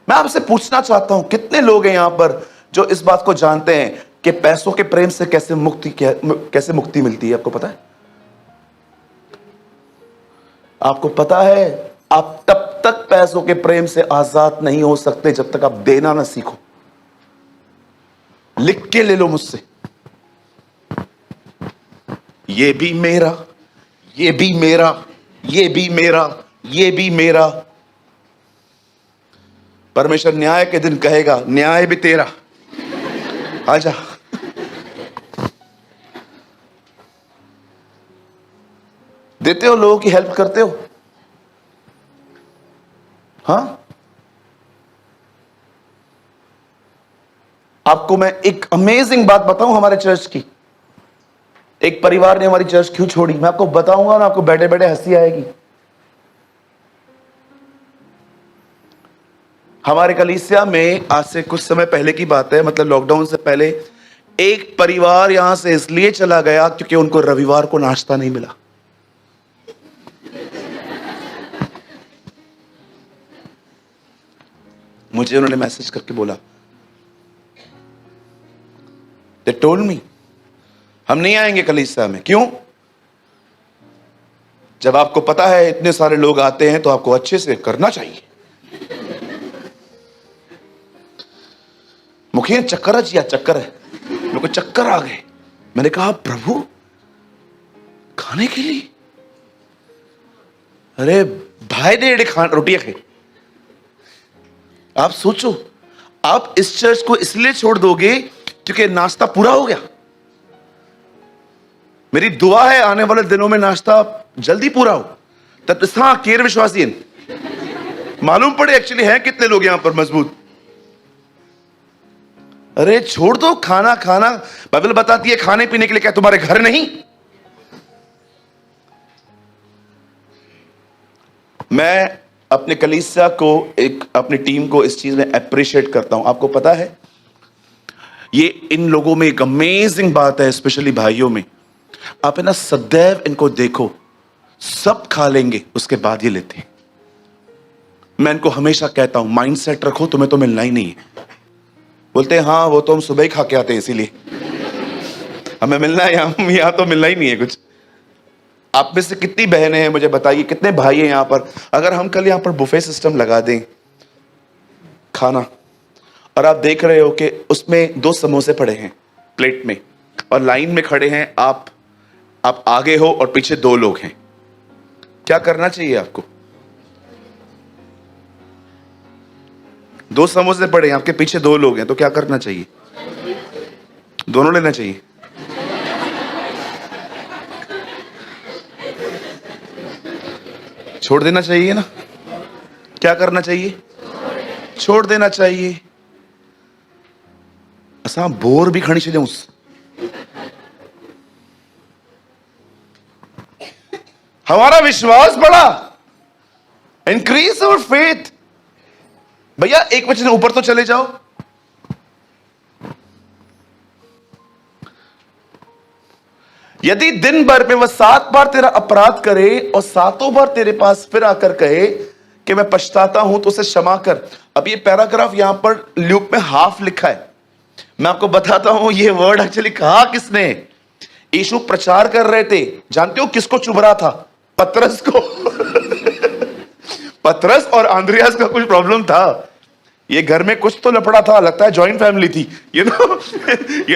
A: मैं आपसे पूछना चाहता हूं, कितने लोग हैं यहां पर जो इस बात को जानते हैं कि पैसों के प्रेम से कैसे मुक्ति मिलती है? आपको पता है? आपको पता है आप तब तक पैसों के प्रेम से आजाद नहीं हो सकते जब तक आप देना ना सीखो। लिख के ले लो मुझसे, ये भी मेरा, ये भी मेरा, ये भी मेरा, ये भी मेरा। परमेश्वर न्याय के दिन कहेगा न्याय भी तेरा। आजा। देते हो, लोगों की हेल्प करते हो? हां? आपको मैं एक अमेजिंग बात बताऊं हमारे चर्च की। एक परिवार ने हमारी चर्च क्यों छोड़ी, मैं आपको बताऊंगा ना, आपको बैठे बैठे हंसी आएगी। हमारे कलीसिया में आज से कुछ समय पहले की बात है, मतलब लॉकडाउन से पहले, एक परिवार यहां से इसलिए चला गया क्योंकि उनको रविवार को नाश्ता नहीं मिला। मुझे उन्होंने मैसेज करके बोला, दे टोल्ड मी हम नहीं आएंगे कलीसिया में। क्यों? जब आपको पता है इतने सारे लोग आते हैं तो आपको अच्छे से करना चाहिए। मुखिया चक्कर है, चक्कर है, मेरे को चक्कर आ गए। मैंने कहा प्रभु खाने के लिए? अरे भाई डेढ़ खान रोटियां खाई। आप सोचो, आप इस चर्च को इसलिए छोड़ दोगे क्योंकि नाश्ता पूरा हो गया। मेरी दुआ है आने वाले दिनों में नाश्ता जल्दी पूरा हो। तब हाँ, केर विश्वासी मालूम पड़े एक्चुअली है कितने लोग यहां पर मजबूत। अरे छोड़ दो खाना, खाना बाइबल बताती है खाने पीने के लिए क्या तुम्हारे घर नहीं? मैं अपने कलीसिया को, अपनी टीम को इस चीज में अप्रिशिएट करता हूं। आपको पता है ये इन लोगों में एक अमेजिंग बात है, स्पेशली भाइयों में। आप है ना सदैव इनको देखो, सब खा लेंगे उसके बाद ये लेते हैं। मैं इनको हमेशा कहता हूं माइंड सेट रखो, तुम्हें तो मिलना ही नहीं है। बोलते हैं हाँ वो तो हम सुबह ही खा के आते हैं इसीलिए हमें मिलना है, यहां तो मिलना ही नहीं है कुछ। आप में से कितनी बहनें हैं मुझे बताइए, कितने भाई हैं यहां पर? अगर हम कल यहां पर बुफे सिस्टम लगा दें खाना, और आप देख रहे हो कि उसमें 2 समोसे पड़े हैं प्लेट में और लाइन में खड़े हैं आप आगे हो और पीछे 2 लोग हैं, क्या करना चाहिए आपको? 2 समोसे पड़े हैं, आपके पीछे 2 लोग हैं, तो क्या करना चाहिए? दोनों लेना चाहिए। छोड़ देना चाहिए ना? क्या करना चाहिए? छोड़ देना चाहिए। असा बोर भी खणी छॾियूं। हमारा विश्वास बढ़ा, इंक्रीज अवर फेथ। भैया एक वचन ऊपर तो चले जाओ। यदि दिन भर में वह 7 बार तेरा अपराध करे और 7 बार तेरे पास फिर आकर कहे कि मैं पछताता हूं तो उसे क्षमा कर। अब ये पैराग्राफ यहां पर ल्यूक में हाफ लिखा है। मैं आपको बताता हूं ये वर्ड एक्चुअली कहा किसने। यीशु प्रचार कर रहे थे, जानते हो किसको चुभ रहा था? पतरस को पतरस और आंद्रियास का कुछ प्रॉब्लम था। ये घर में कुछ तो लफड़ा था, लगता है जॉइंट फैमिली थी, ये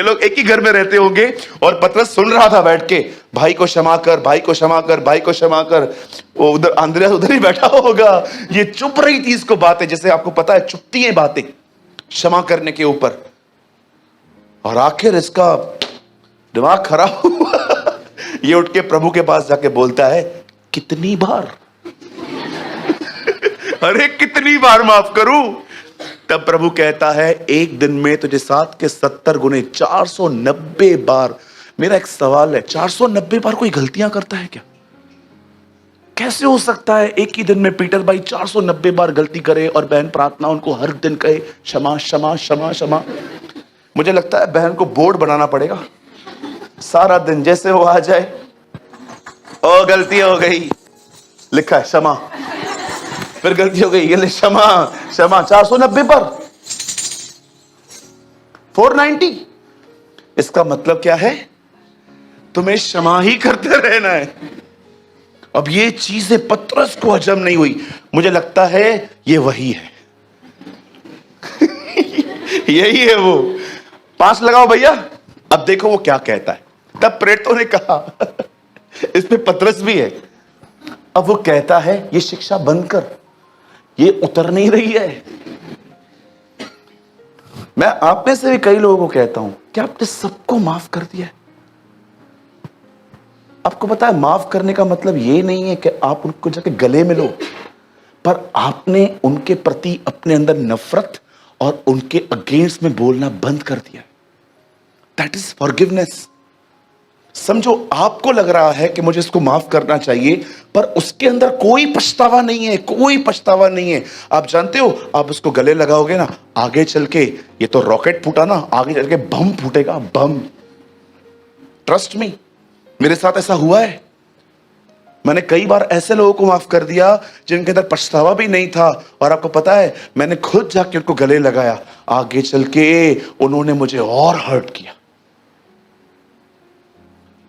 A: लोग एक ही घर में रहते होंगे। और पतरस सुन रहा था बैठ के, भाई को क्षमा कर, भाई को क्षमा कर, भाई को क्षमा कर। वो उधर अंद्रयास उधर ही बैठा होगा, ये चुप रही थी इसको बातें, जैसे आपको पता है चुपती है बातें क्षमा करने के ऊपर। और आखिर इसका दिमाग खराब हुआ, ये उठ के प्रभु के पास जाके बोलता है, कितनी बार अरे कितनी बार माफ करूं? तब प्रभु कहता है, एक दिन में तुझे 7 के 70 गुने 490 बार। मेरा एक सवाल है, 490 बार कोई गलतियां करता है क्या? कैसे हो सकता है एक ही दिन में पीटर भाई 490 बार गलती करे और बहन प्रार्थना उनको हर दिन कहे क्षमा क्षमा क्षमा क्षमा? मुझे लगता है बहन को बोर्ड बनाना पड़ेगा, सारा दिन जैसे वो आ जाए, ओ गलती हो गई, लिखा है क्षमा, फिर गलती हो गई, ये ले क्षमा क्षमा, 490 पर 490। इसका मतलब क्या है? तुम्हें क्षमा ही करते रहना है। अब ये चीजें पतरस को हजम नहीं हुई। मुझे लगता है ये वही है यही है वो। 5 लगाओ भैया। अब देखो वो क्या कहता है। तब प्रेरितों ने कहा इसमें पतरस भी है। अब वो कहता है ये शिक्षा बंद कर, ये उतर नहीं रही है। मैं आप में से भी कई लोगों को कहता हूं कि आपने सबको माफ कर दिया है। आपको पता है माफ करने का मतलब ये नहीं है कि आप उनको जाके गले मिलो, पर आपने उनके प्रति अपने अंदर नफरत और उनके अगेंस्ट में बोलना बंद कर दिया। That is forgiveness. समझो आपको लग रहा है कि मुझे इसको माफ करना चाहिए, पर उसके अंदर कोई पछतावा नहीं है, कोई पछतावा नहीं है। आप जानते हो, आप उसको गले लगाओगे ना, आगे चल के ये तो रॉकेट फूटा ना, आगे चल के बम फूटेगा, बम। ट्रस्ट मी, मेरे साथ ऐसा हुआ है। मैंने कई बार ऐसे लोगों को माफ कर दिया जिनके अंदर पछतावा भी नहीं था, और आपको पता है मैंने खुद जाके उनको गले लगाया, आगे चल के उन्होंने मुझे और हर्ट किया।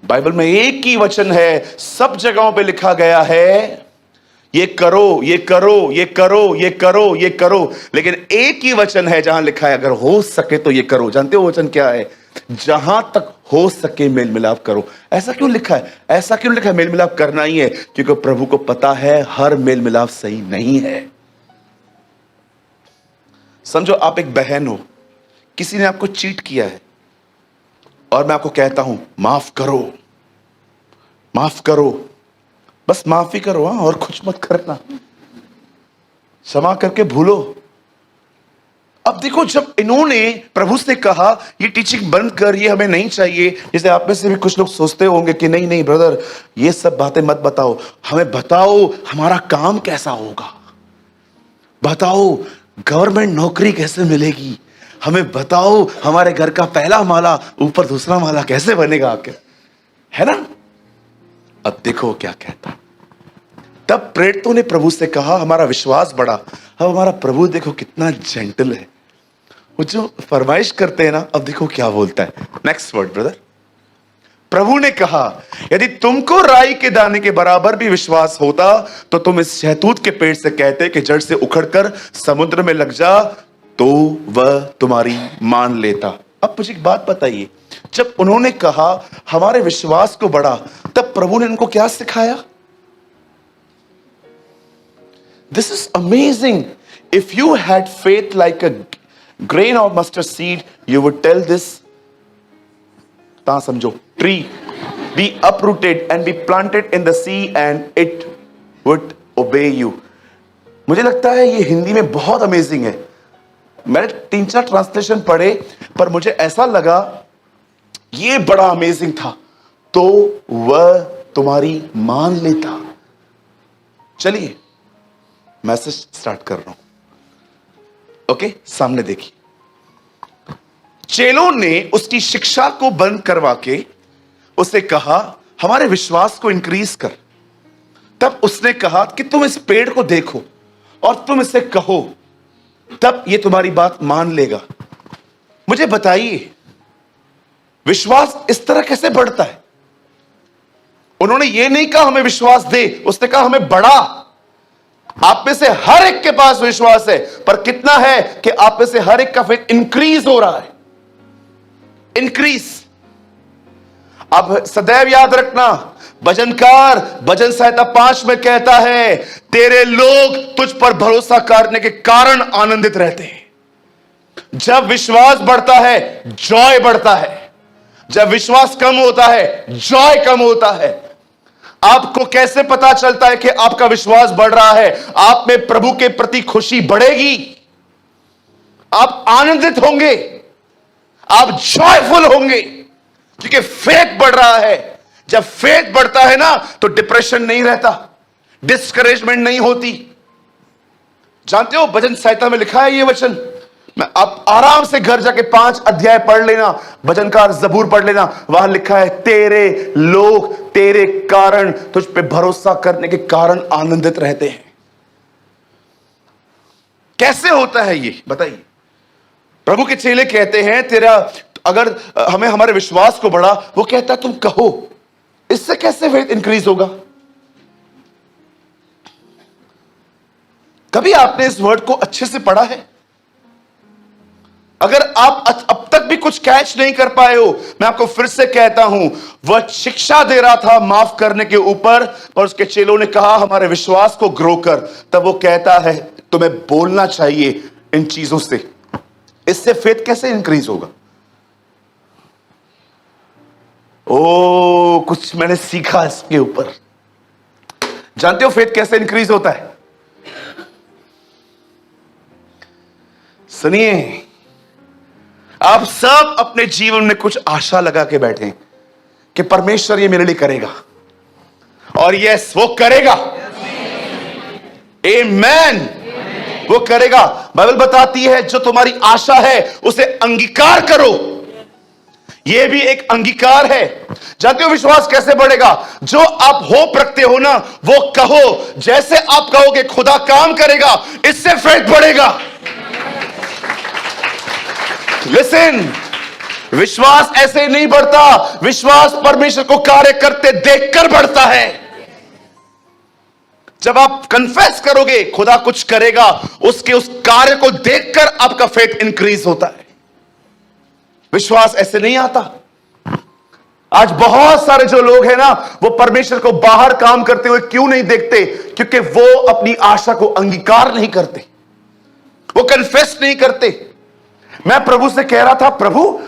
A: बाइबल में एक ही वचन है, सब जगहों पे लिखा गया है ये करो ये करो ये करो ये करो ये करो, लेकिन एक ही वचन है जहां लिखा है अगर हो सके तो ये करो। जानते हो वचन क्या है? जहां तक हो सके मेल मिलाप करो। ऐसा क्यों लिखा है? ऐसा क्यों लिखा है? मेल मिलाप करना ही है, क्योंकि प्रभु को पता है हर मेल मिलाप सही नहीं है। समझो आप एक बहन हो, किसी ने आपको चीट किया है, और मैं आपको कहता हूं माफ करो, माफ करो, बस माफी करो, हाँ, और कुछ मत करना, क्षमा करके भूलो। अब देखो, जब इन्होंने प्रभु से कहा ये टीचिंग बंद कर, ये हमें नहीं चाहिए, जैसे आप में से भी कुछ लोग सोचते होंगे कि नहीं नहीं ब्रदर, ये सब बातें मत बताओ, हमें बताओ हमारा काम कैसा होगा, बताओ गवर्नमेंट नौकरी कैसे मिलेगी, हमें बताओ हमारे घर का पहला माला ऊपर दूसरा माला कैसे बनेगा आके, है ना? अब देखो क्या कहता। तब प्रेरितों ने प्रभु से कहा, हमारा विश्वास बढ़ा। अब हमारा प्रभु देखो कितना जेंटल है, वो जो फरमाइश करते हैं ना। अब देखो क्या बोलता है, नेक्स्ट वर्ड ब्रदर। प्रभु ने कहा, यदि तुमको राई के दाने के बराबर भी विश्वास होता तो तुम इस शहतूत के पेड़ से कहते कि जड़ से उखड़कर समुद्र में लग जा, तो वह तुम्हारी मान लेता। अब मुझे एक बात बताइए, जब उन्होंने कहा हमारे विश्वास को बढ़ा, तब प्रभु ने उनको क्या सिखाया? This is amazing. If you had faith like a grain of mustard seed, you would tell this, ता समझो, tree be uprooted and be planted in the sea and it would obey you. मुझे लगता है ये हिंदी में बहुत amazing है। मैंने 3-4 ट्रांसलेशन पढ़े, पर मुझे ऐसा लगा ये बड़ा अमेजिंग था, तो वह तुम्हारी मान लेता। चलिए मैसेज स्टार्ट कर रहा हूं। ओके, सामने देखिए। चेलों ने उसकी शिक्षा को बंद करवा के उसे कहा हमारे विश्वास को इंक्रीज कर। तब उसने कहा कि तुम इस पेड़ को देखो और तुम इसे कहो, तब ये तुम्हारी बात मान लेगा। मुझे बताइए विश्वास इस तरह कैसे बढ़ता है? उन्होंने ये नहीं कहा हमें विश्वास दे, उसने कहा हमें बढ़ा। आप में से हर एक के पास विश्वास है, पर कितना है कि आप में से हर एक का फेथ इंक्रीज हो रहा है, इंक्रीज। अब सदैव याद रखना, भजनकार भजन संहिता 5 में कहता है, तेरे लोग तुझ पर भरोसा करने के कारण आनंदित रहते हैं। जब विश्वास बढ़ता है जॉय बढ़ता है, जब विश्वास कम होता है जॉय कम होता है। आपको कैसे पता चलता है कि आपका विश्वास बढ़ रहा है? आप में प्रभु के प्रति खुशी बढ़ेगी, आप आनंदित होंगे, आप जॉयफुल होंगे, क्योंकि फेथ बढ़ रहा है। जब फेथ बढ़ता है ना तो डिप्रेशन नहीं रहता, डिस्करेजमेंट नहीं होती। जानते हो भजन संहिता में लिखा है ये वचन, मैं आप आराम से घर जाके 5 अध्याय पढ़ लेना, भजनकार जबूर पढ़ लेना, वहां लिखा है, तेरे लोग तेरे कारण तुझ पे भरोसा करने के कारण आनंदित रहते हैं। कैसे होता है ये बताइए? प्रभु के चेले कहते हैं, तेरा अगर हमें हमारे विश्वास को बढ़ा, वो कहता है तुम कहो, इससे कैसे फेथ इंक्रीज होगा? कभी आपने इस वर्ड को अच्छे से पढ़ा है? अगर आप अब तक भी कुछ कैच नहीं कर पाए हो, मैं आपको फिर से कहता हूं, वह शिक्षा दे रहा था माफ करने के ऊपर, और उसके चेलों ने कहा हमारे विश्वास को ग्रो कर। तब वो कहता है तुम्हें बोलना चाहिए इन चीजों से, इससे फेथ कैसे इंक्रीज होगा? ओ, कुछ मैंने सीखा इसके ऊपर। जानते हो फेथ कैसे इंक्रीज होता है? सुनिए, आप सब अपने जीवन में कुछ आशा लगा के बैठे हैं कि परमेश्वर ये मेरे लिए करेगा, और यस वो करेगा। आमेन, वो करेगा। बाइबल बताती है जो तुम्हारी आशा है उसे अंगीकार करो। यह भी एक अंगीकार है। जानते हो विश्वास कैसे बढ़ेगा? जो आप होप रखते हो ना, वो कहो। जैसे आप कहोगे खुदा काम करेगा, इससे फेथ बढ़ेगा। लिसन, विश्वास ऐसे नहीं बढ़ता, विश्वास परमेश्वर को कार्य करते देखकर बढ़ता है। जब आप कन्फेस करोगे खुदा कुछ करेगा, उसके उस कार्य को देखकर आपका फेथ इंक्रीज होता है। विश्वास ऐसे नहीं आता। आज बहुत सारे जो लोग हैं ना, वो परमेश्वर को बाहर काम करते हुए क्यों नहीं देखते? क्योंकि वो अपनी आशा को अंगीकार नहीं करते, वो कन्फेस नहीं करते। मैं प्रभु से कह रहा था, प्रभु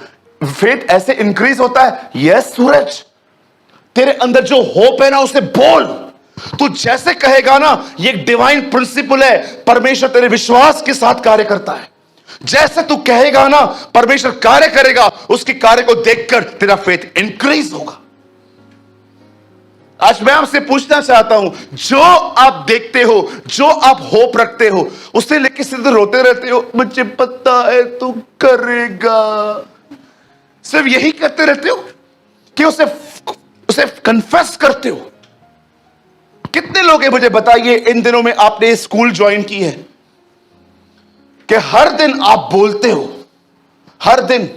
A: फेथ ऐसे इंक्रीज होता है। यस सूरज, तेरे अंदर जो होप है ना उसे बोल। तू जैसे कहेगा ना, ये एक डिवाइन प्रिंसिपल है, परमेश्वर तेरे विश्वास के साथ कार्य करता है। जैसे तू कहेगा ना परमेश्वर कार्य करेगा, उसके कार्य को देखकर तेरा फेथ इंक्रीज होगा। आज मैं आपसे पूछना चाहता हूं, जो आप देखते हो, जो आप होप रखते हो, उसे लेके सिर्फ रोते रहते हो, मुझे पता है तू करेगा, सिर्फ यही करते रहते हो कि उसे कन्फेस करते हो? कितने लोग हैं मुझे बताइए, इन दिनों में आपने स्कूल ज्वाइन की है कि हर दिन आप बोलते हो, हर दिन,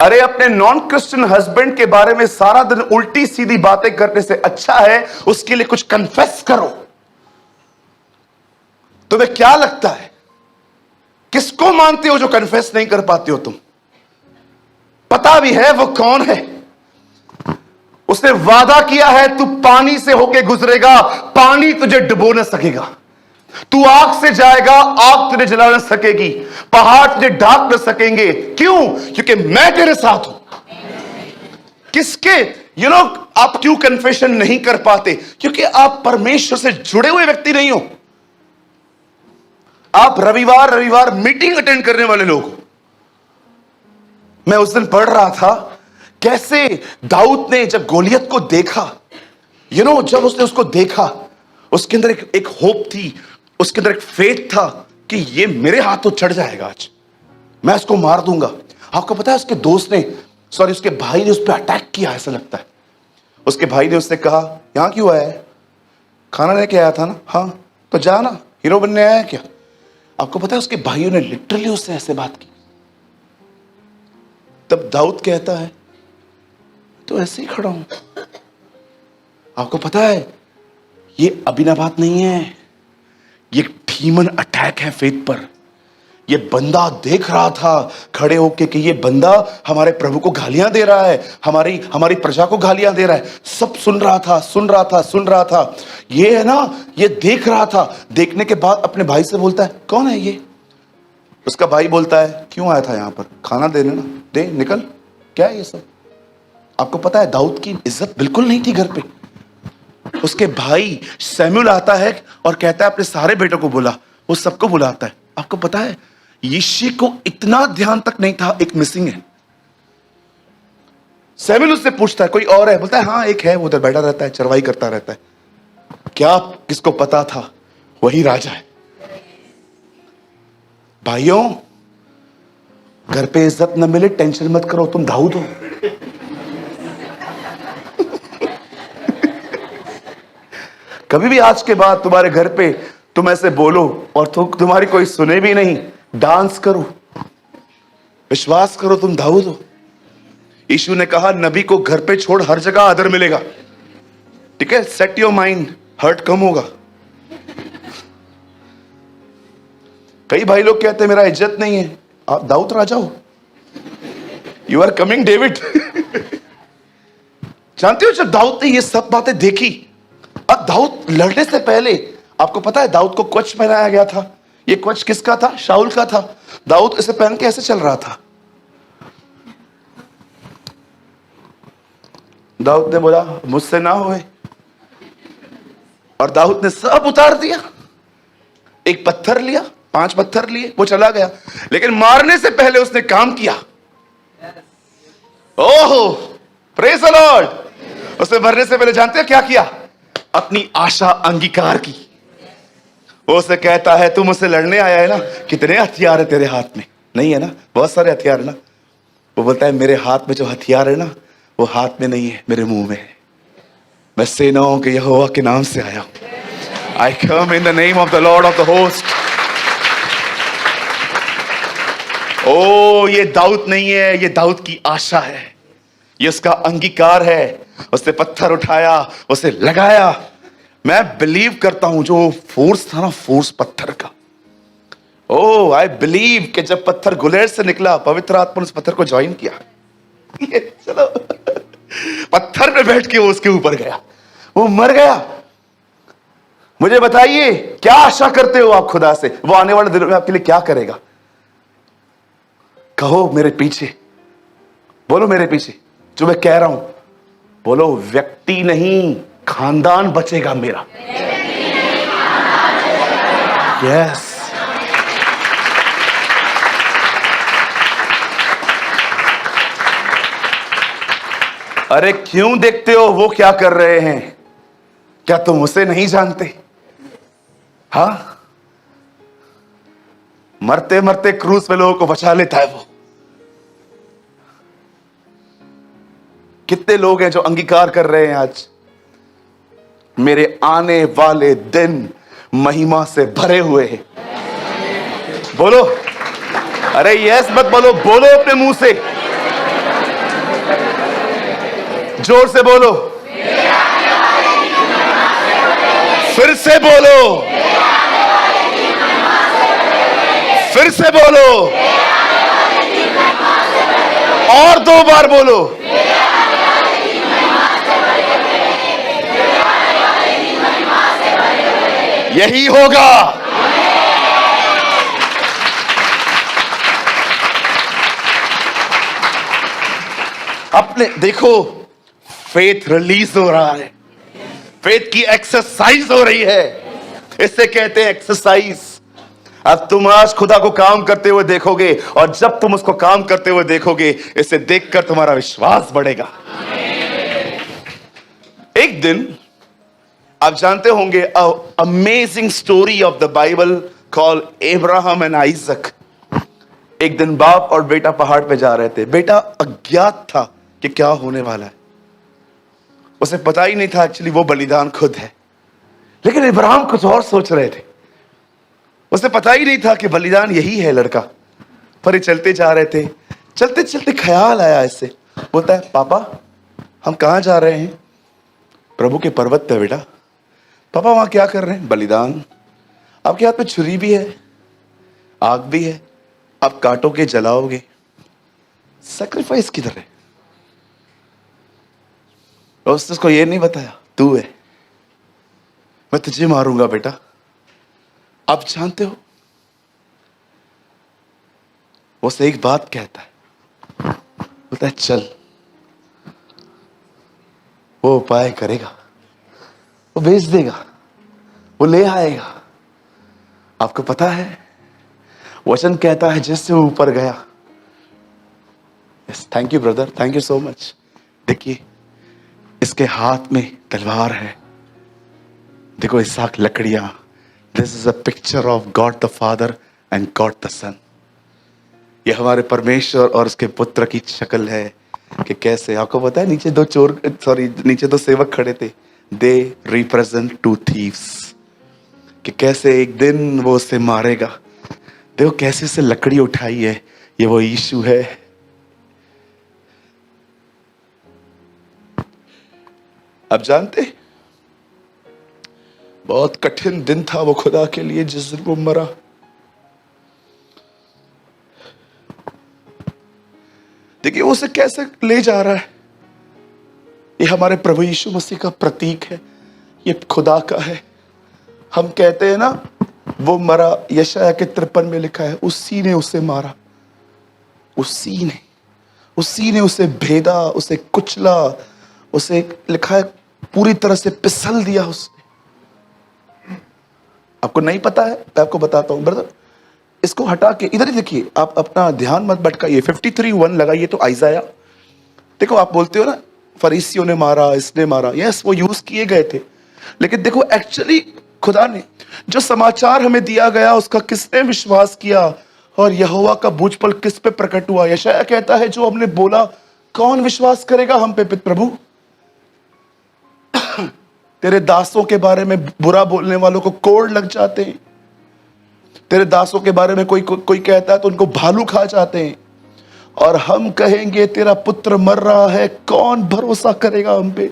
A: अरे अपने नॉन क्रिश्चियन हस्बैंड के बारे में सारा दिन उल्टी सीधी बातें करने से अच्छा है उसके लिए कुछ कन्फेस करो। तुम्हें क्या लगता है, किसको मानते हो जो कन्फेस नहीं कर पाते हो? तुम पता भी है वो कौन है, उसने वादा किया है तू पानी से होके गुजरेगा, पानी तुझे डुबो न सकेगा। तू आग से जाएगा, आग तुझे जला न सकेगी, पहाड़ तुझे ढांक न सकेंगे। क्यों? क्योंकि मैं तेरे साथ हूं। किसके आप क्यों कन्फेशन नहीं कर पाते? क्योंकि आप परमेश्वर से जुड़े हुए व्यक्ति नहीं हो। आप रविवार मीटिंग अटेंड करने वाले लोग हो। मैं उस दिन पढ़ रहा था कैसे दाऊद ने जब गोलियत को देखा, जब उसने उसको देखा, उसके अंदर एक होप थी, उसके अंदर एक फेथ था कि ये मेरे हाथों चढ़ जाएगा, आज मैं इसको मार दूंगा। आपको पता है उसके दोस्त ने, उसके भाई ने उस पर अटैक किया, ऐसा लगता है। उसके भाई ने उससे कहा, यहां क्यों आया है? खाना लेके आया था ना? हाँ, तो जा ना, हीरो बनने आया क्या? आपको पता है उसके भाइयों ने लिटरली उससे ऐसे बात की। तब दाऊद कहता है तो ऐसे ही खड़ा हूं। आपको पता है ये अभिनव बात नहीं है, ये डीमन अटैक है फेथ पर। ये बंदा देख रहा था खड़े होके कि ये बंदा हमारे प्रभु को गालियां दे रहा है, हमारी हमारी प्रजा को गालियां दे रहा है। सब सुन रहा था, सुन रहा था, सुन रहा था। ये है ना, ये देख रहा था। देखने के बाद अपने भाई से बोलता है, कौन है ये? उसका भाई बोलता है, क्यों आया था यहां पर? खाना देने ना, दे, निकल। क्या है ये सब? आपको पता है दाऊद की इज्जत बिल्कुल नहीं थी घर पे। उसके भाई सैमुअल आता है और कहता है अपने सारे बेटों को बुला। वो सबको बुलाता है। आपको पता है यिशै को इतना ध्यान तक नहीं था एक मिसिंग है। सैमुअल उससे पूछता है, कोई और है? बोलता है, हाँ एक है, वो उधर बैठा रहता है, चरवाई करता रहता है। क्या किसको पता था वही राजा है? भाइयों, घर पे इज्जत न मिले टेंशन मत करो, तुम दाऊद हो। कभी भी आज के बाद तुम्हारे घर पे तुम ऐसे बोलो और तुम्हारी कोई सुने भी नहीं, डांस करो, विश्वास करो तुम दाऊद हो। यीशु ने कहा, नबी को घर पे छोड़ हर जगह आदर मिलेगा। ठीक है, सेट योर माइंड, हर्ट कम होगा। कई भाई लोग कहते हैं मेरा इज्जत नहीं है। आप दाऊद राजा हो, यू आर कमिंग डेविड। जानते हो जब दाऊद ने ये सब बातें देखी, अब दाऊद लड़ने से पहले, आपको पता है दाऊद को कवच पहनाया गया था। ये कवच किसका था? शाऊल का था। दाऊद इसे पहन के ऐसे चल रहा था। दाऊद ने बोला, मुझसे ना होए, और दाऊद ने सब उतार दिया। एक पत्थर लिया, 5 पत्थर लिए, वो चला गया। लेकिन मारने से पहले उसने काम किया। ओहो, प्रेज द लॉर्ड। उसने मरने से पहले जानते हैं क्या किया? अपनी आशा अंगीकार की। वो उसे कहता है, तू मुझसे लड़ने आया है ना, कितने हथियार है तेरे हाथ में? नहीं है ना, बहुत सारे हथियार है ना। वो बोलता है, मेरे हाथ में जो हथियार है ना, वो हाथ में नहीं है, मेरे मुंह में है। मैं सेनाओं के यहोवा के नाम से आया हूं। I come in the name of the lord of the host. ओ, ये दाऊद नहीं है, ये दाऊद की आशा है, ये उसका अंगीकार है। उसने पत्थर उठाया, उसे लगाया। मैं बिलीव करता हूं जो फोर्स था ना, फोर्स पत्थर का। ओ, आई बिलीव कि जब पत्थर गुलेर से निकला, पवित्र आत्मा ने उस पत्थर को ज्वाइन किया। ये चलो, पत्थर पे बैठ के वो उसके ऊपर गया, वो मर गया। मुझे बताइए, क्या आशा करते हो आप खुदा से? वो आने वाले दिनों में आपके लिए क्या करेगा? कहो मेरे पीछे, बोलो मेरे पीछे जो मैं कह रहा हूं। बोलो, व्यक्ति नहीं, खानदान बचेगा मेरा। यस। अरे क्यों देखते हो वो क्या कर रहे हैं? क्या तुम उसे नहीं जानते? हाँ, मरते मरते क्रूस में लोगों को बचा लेता है वो। कितने लोग हैं जो अंगीकार कर रहे हैं आज, मेरे आने वाले दिन महिमा से भरे हुए हैं। बोलो, अरे यस मत बोलो, बोलो अपने मुंह से, जोर से बोलो, फिर से बोलो, फिर से बोलो, और 2 बार बोलो। यही होगा। अपने देखो, फेथ रिलीज हो रहा है, फेथ की एक्सरसाइज हो रही है। इसे कहते हैं एक्सरसाइज। अब तुम आज खुदा को काम करते हुए देखोगे, और जब तुम उसको काम करते हुए देखोगे, इसे देखकर तुम्हारा विश्वास बढ़ेगा। एक दिन आप जानते होंगे, amazing story of the Bible call Abraham and Isaac. एक दिन बाप और बेटा पहाड़ पे जा रहे थे। बेटा अज्ञात था कि क्या होने वाला है, उसे पता ही नहीं था एक्चुअली वो बलिदान खुद है। लेकिन इब्राहिम कुछ और सोच रहे थे, उसे पता ही नहीं था कि बलिदान यही है लड़का। पर ये चलते जा रहे थे, चलते चलते ख्याल आया इससे। बोलता है, पापा हम कहां जा रहे हैं? प्रभु के पर्वत पे बेटा। पापा वहां क्या कर रहे हैं? बलिदान। आपके हाथ में छुरी भी है, आग भी है, आप काटोगे, जलाओगे। सैक्रिफाइस किधर है? और उसने उसको ये नहीं बताया, तू है, मैं तुझे मारूंगा बेटा। आप जानते हो, वो से एक बात कहता है, बोलता है चल, वो उपाय करेगा, वो भेज देगा, वो ले आएगा। आपको पता है, वचन कहता है जैसे वो ऊपर गया। Yes, thank you brother, thank you so much. देखिए, इसके हाथ में तलवार है, देखो इसहाक लकड़ियां। This is a picture of God the father and God the son. ये हमारे परमेश्वर और उसके पुत्र की शक्ल है कि कैसे। आपको पता है, नीचे दो सेवक खड़े थे, दे रिप्रेजेंट टू थीव्स, कि कैसे एक दिन वो उसे मारेगा। देखो कैसे उसे लकड़ी उठाई है, ये वो यीशु है। अब जानते, बहुत कठिन दिन था वो खुदा के लिए जिस दिन वो मरा। देखिए वो उसे कैसे ले जा रहा है। ये हमारे प्रभु यीशु मसीह का प्रतीक है, ये खुदा का है। हम कहते हैं ना, वो मरा, यशायाह के 53 में लिखा है, उसी ने उसे मारा, उसी ने उसे भेदा, उसे कुचला, उसे लिखा है पूरी तरह से पिसल दिया उसने। आपको नहीं पता है, मैं आपको बताता हूं ब्रदर। इसको हटा के इधर ही देखिए, आप अपना ध्यान मत भटकाइए। 53:1 लगाइए तो आइजाया। देखो आप बोलते हो ना फरीसियों ने मारा, इसने मारा, यस वो यूज किए गए थे, लेकिन देखो एक्चुअली खुदा ने जो समाचार हमें दिया गया उसका किसने विश्वास किया और यहोवा का भुजबल किस पे प्रकट हुआ। यशायाह कहता है जो हमने बोला कौन विश्वास करेगा हम पे प्रभु। तेरे दासों के बारे में बुरा बोलने वालों को कोड़ लग जाते हैं, तेरे दासों के बारे में कोई कहता है तो उनको भालू खा जाते हैं, और हम कहेंगे तेरा पुत्र मर रहा है, कौन भरोसा करेगा हम पे।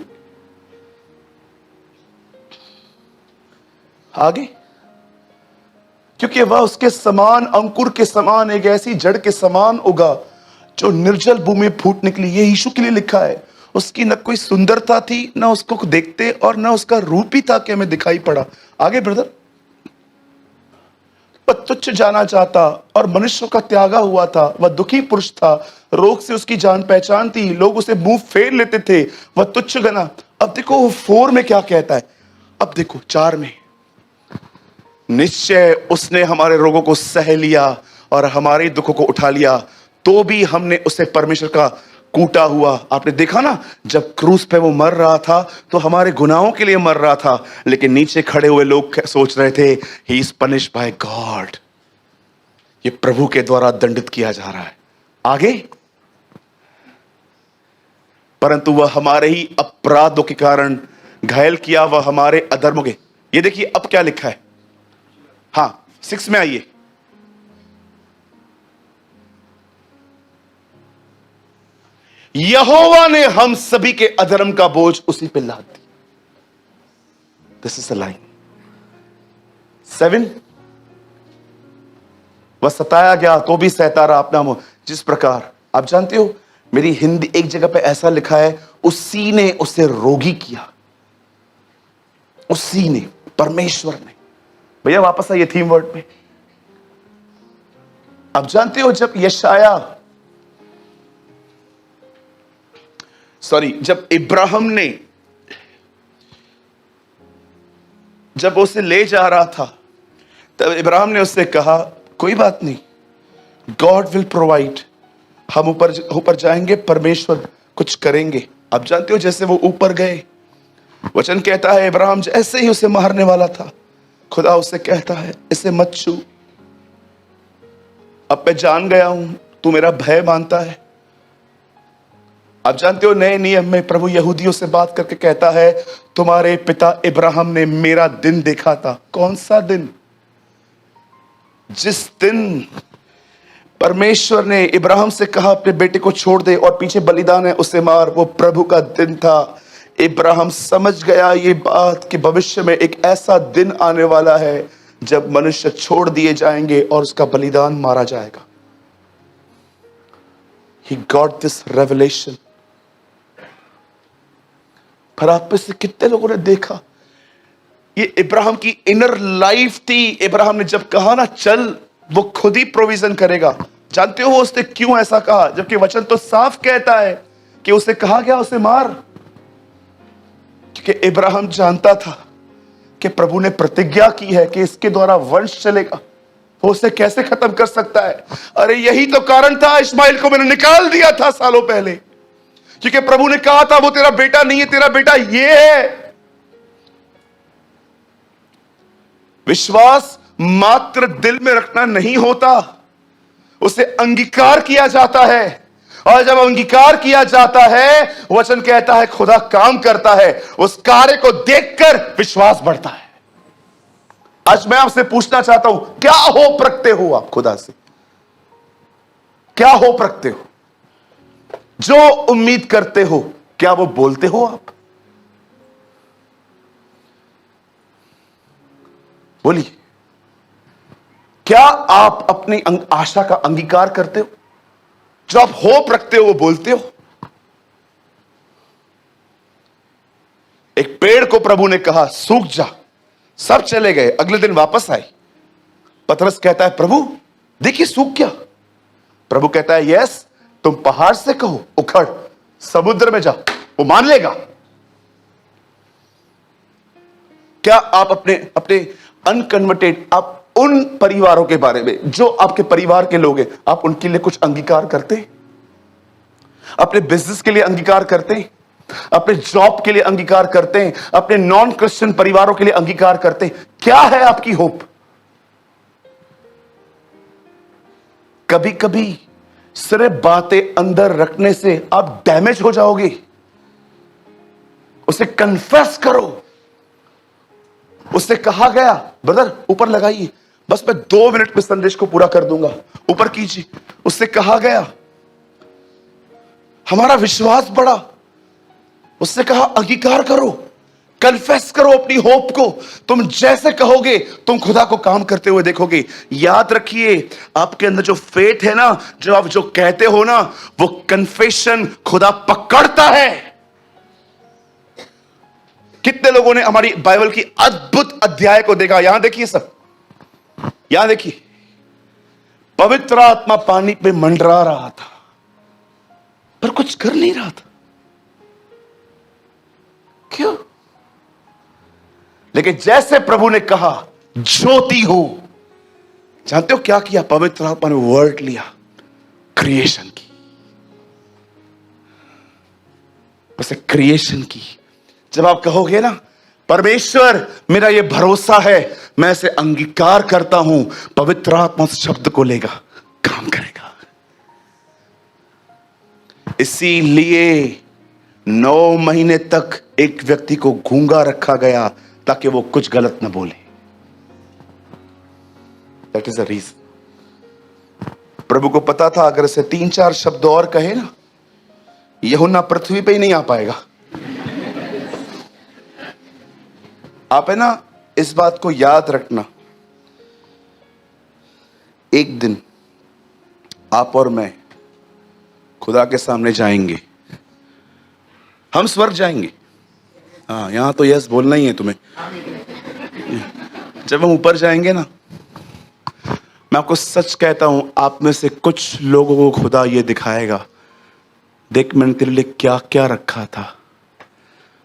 A: आगे, क्योंकि वह उसके समान अंकुर के समान, एक ऐसी जड़ के समान उगा जो निर्जल भूमि में फूट निकली। ये यीशु के लिए लिखा है। उसकी न कोई सुंदरता थी, न उसको देखते, और न उसका रूप ही था कि हमें दिखाई पड़ा। आगे ब्रदर, वह तुच्छ जाना चाहता और मनुष्यों का त्यागा हुआ था, वह दुखी पुरुष था, रोग से उसकी जान पहचान थी, लोग उसे मुंह फेर लेते थे, वह तुच्छ गना। अब देखो वो 4 में क्या कहता है, अब देखो 4 में, निश्चय उसने हमारे रोगों को सह लिया और हमारे दुखों को उठा लिया, तो भी हमने उसे परमेश्वर का कूटा हुआ। आपने देखा ना, जब क्रूस पे वो मर रहा था तो हमारे गुनाहों के लिए मर रहा था, लेकिन नीचे खड़े हुए लोग सोच रहे थे he is punished bye God, ये प्रभु के द्वारा दंडित किया जा रहा है। आगे, परंतु वह हमारे ही अपराधों के कारण घायल किया, वह हमारे अधर्मों के। ये देखिए अब क्या लिखा है, हाँ 6 में आइए। यहोवा ने हम सभी के अधर्म का बोझ उसी पे लाद दी। This is the line. 7, वह सताया गया तो भी सहता रहा अपना मुंह। जिस प्रकार, आप जानते हो मेरी हिंदी एक जगह पे ऐसा लिखा है, उसी ने उसे रोगी किया, उसी ने, परमेश्वर ने। भैया वापस आइए थीम वर्ड पे। आप जानते हो जब जब इब्राहिम ने, जब उसे ले जा रहा था, तब इब्राहिम ने उससे कहा कोई बात नहीं, गॉड विल प्रोवाइड, हम ऊपर जाएंगे, परमेश्वर कुछ करेंगे। आप जानते हो जैसे वो ऊपर गए, वचन कहता है इब्राहिम जैसे ही उसे मारने वाला था, खुदा उससे कहता है इसे मत छू, अब मैं जान गया हूं तू मेरा भय मानता है। आप जानते हो नए नियम में प्रभु यहूदियों से बात करके कहता है तुम्हारे पिता इब्राहिम ने मेरा दिन देखा था। कौन सा दिन? जिस दिन परमेश्वर ने इब्राहिम से कहा अपने बेटे को छोड़ दे और पीछे बलिदान है उसे मार, वो प्रभु का दिन था
B: इब्राहिम समझ गया ये बात कि भविष्य में एक ऐसा दिन आने वाला है जब मनुष्य छोड़ दिए जाएंगे और उसका बलिदान मारा जाएगा। He got this revelation। पर आप में से कितने लोगों ने देखा, ये इब्राहिम की इनर लाइफ थी। इब्राहिम ने जब कहा ना चल, वो खुद ही प्रोविजन करेगा। जानते हो उसने क्यों ऐसा कहा, जबकि वचन तो साफ कहता है कि उसे कहा गया उसे मार? क्योंकि इब्राहिम जानता था कि प्रभु ने प्रतिज्ञा की है कि इसके द्वारा वंश चलेगा, वो उसे कैसे खत्म कर सकता है? अरे यही तो कारण था, इस्माइल को मैंने निकाल दिया था सालों पहले, क्योंकि प्रभु ने कहा था वो तेरा बेटा नहीं है, तेरा बेटा ये है। विश्वास मात्र दिल में रखना नहीं होता, उसे अंगीकार किया जाता है। और जब अंगीकार किया जाता है, वचन कहता है खुदा काम करता है, उस कार्य को देखकर विश्वास बढ़ता है। आज मैं आपसे पूछना चाहता हूं, क्या होप रखते हो आप खुदा से? क्या होप रखते हो? जो उम्मीद करते हो, क्या वो बोलते हो आप? बोलिए, क्या आप अपनी आशा का अंगीकार करते हो? जो आप होप रखते हो वो बोलते हो? एक पेड़ को प्रभु ने कहा सूख जा, सब चले गए, अगले दिन वापस आए। पतरस कहता है प्रभु देखिए सूख गया। प्रभु कहता है यस, तुम पहाड़ से कहो उखड़, समुद्र में जा, वो मान लेगा। क्या आप अपने अनकन्वर्टेड, आप उन परिवारों के बारे में जो आपके परिवार के लोग हैं, आप उनके लिए कुछ अंगीकार करते हैं? अपने बिजनेस के लिए अंगीकार करते हैं? अपने जॉब के लिए अंगीकार करते हैं? अपने नॉन क्रिश्चियन परिवारों के लिए अंगीकार करते हैं? क्या है आपकी होप? कभी कभी सिर्फ बातें अंदर रखने से आप डैमेज हो जाओगे। उसे कन्फेस करो। उससे कहा गया ब्रदर ऊपर लगाइए, बस मैं 2 मिनट में संदेश को पूरा कर दूंगा, ऊपर कीजिए। उससे कहा गया, हमारा विश्वास बढ़ा। उससे कहा अंगीकार करो, कन्फेस करो अपनी होप को। तुम जैसे कहोगे तुम खुदा को काम करते हुए देखोगे। याद रखिए, आपके अंदर जो फेथ है ना, जो आप जो कहते हो ना, वो कन्फेशन खुदा पकड़ता है। कितने लोगों ने हमारी बाइबल की अद्भुत अध्याय को देखा? यहां देखिए सब, यहां देखिए, पवित्र आत्मा पानी पे मंडरा रहा था पर कुछ कर नहीं रहा था। क्यों? लेकिन जैसे प्रभु ने कहा ज्योति हो, जानते हो क्या किया? पवित्र आत्मा ने वर्ड लिया, क्रिएशन की, उसे क्रिएशन की। जब आप कहोगे ना परमेश्वर मेरा ये भरोसा है, मैं इसे अंगीकार करता हूं, पवित्र आत्मा उस शब्द को लेगा, काम करेगा। इसीलिए 9 महीने तक एक व्यक्ति को गूंगा रखा गया ताकि वो कुछ गलत ना बोले। That is the reason. प्रभु को पता था अगर इसे 3-4 शब्द और कहे ना, यूहन्ना पृथ्वी पे ही नहीं आ पाएगा। आप है ना, इस बात को याद रखना, एक दिन आप और मैं खुदा के सामने जाएंगे। हम स्वर्ग जाएंगे। हाँ, यहां तो यस बोलना ही है तुम्हें। जब हम ऊपर जाएंगे ना, मैं आपको सच कहता हूं, आप में से कुछ लोगों को खुदा ये दिखाएगा, देख मैंने तेरे लिए क्या क्या रखा था,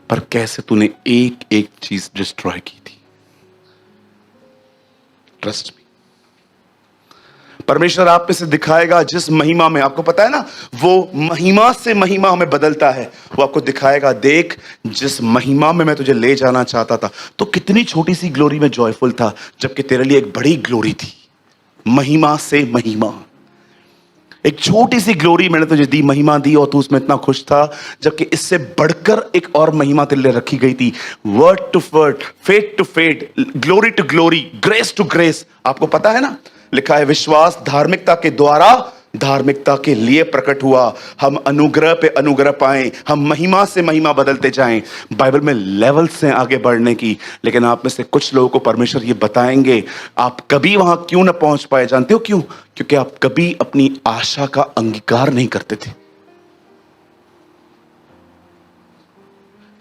B: पर कैसे तूने एक एक चीज डिस्ट्रॉय की थी। ट्रस्ट मी, परमेश्वर आप में से दिखाएगा जिस महिमा में, आपको पता है ना, वो महिमा से महिमा हमें बदलता है। वो आपको दिखाएगा, देख जिस महिमा में मैं तुझे ले जाना चाहता था, तो कितनी छोटी सी ग्लोरी में जॉयफुल था, जबकि तेरे लिए एक बड़ी ग्लोरी थी। महिमा से महिमा, एक छोटी सी ग्लोरी मैंने तुझे दी, महिमा दी, और तू उसमें इतना खुश था, जबकि इससे बढ़कर एक और महिमा तेरे लिए रखी गई थी। Word to word, faith to faith, glory to glory, grace to grace. आपको पता है ना, लिखा है विश्वास धार्मिकता के द्वारा धार्मिकता के लिए प्रकट हुआ। हम अनुग्रह पे अनुग्रह पाएं, हम महिमा से महिमा बदलते जाएं। बाइबल में लेवल्स हैं आगे बढ़ने की, लेकिन आप में से कुछ लोगों को परमेश्वर ये बताएंगे आप कभी वहां क्यों ना पहुंच पाए। जानते हो क्यों? क्योंकि आप कभी अपनी आशा का अंगीकार नहीं करते थे।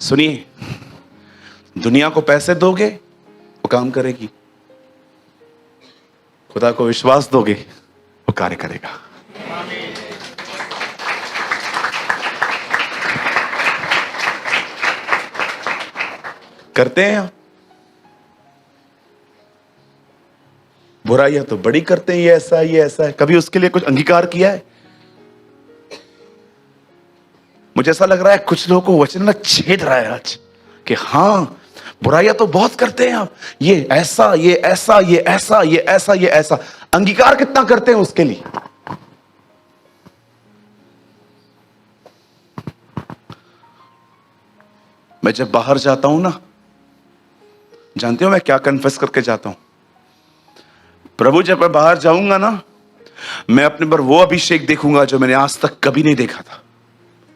B: सुनिए, दुनिया को पैसे दोगे वो काम करेगी, खुदा को विश्वास दोगे वो कार्य करेगा। करते हैं आप बुराइयां तो बड़ी करते हैं, ये ऐसा है, ये ऐसा है। कभी उसके लिए कुछ अंगीकार किया है? मुझे ऐसा लग रहा है कुछ लोगों को वचन ना छेद रहा है आज कि हां, बुराइयां तो बहुत करते हैं आप, ये ऐसा, ये ऐसा, ये ऐसा, ये ऐसा, ये ऐसा। अंगीकार कितना करते हैं उसके लिए? मैं जब बाहर जाता हूं ना, जानते हो मैं क्या कन्फेस करके जाता हूं? प्रभु, जब मैं बाहर जाऊंगा ना, मैं अपने पर वो अभिषेक देखूंगा जो मैंने आज तक कभी नहीं देखा था।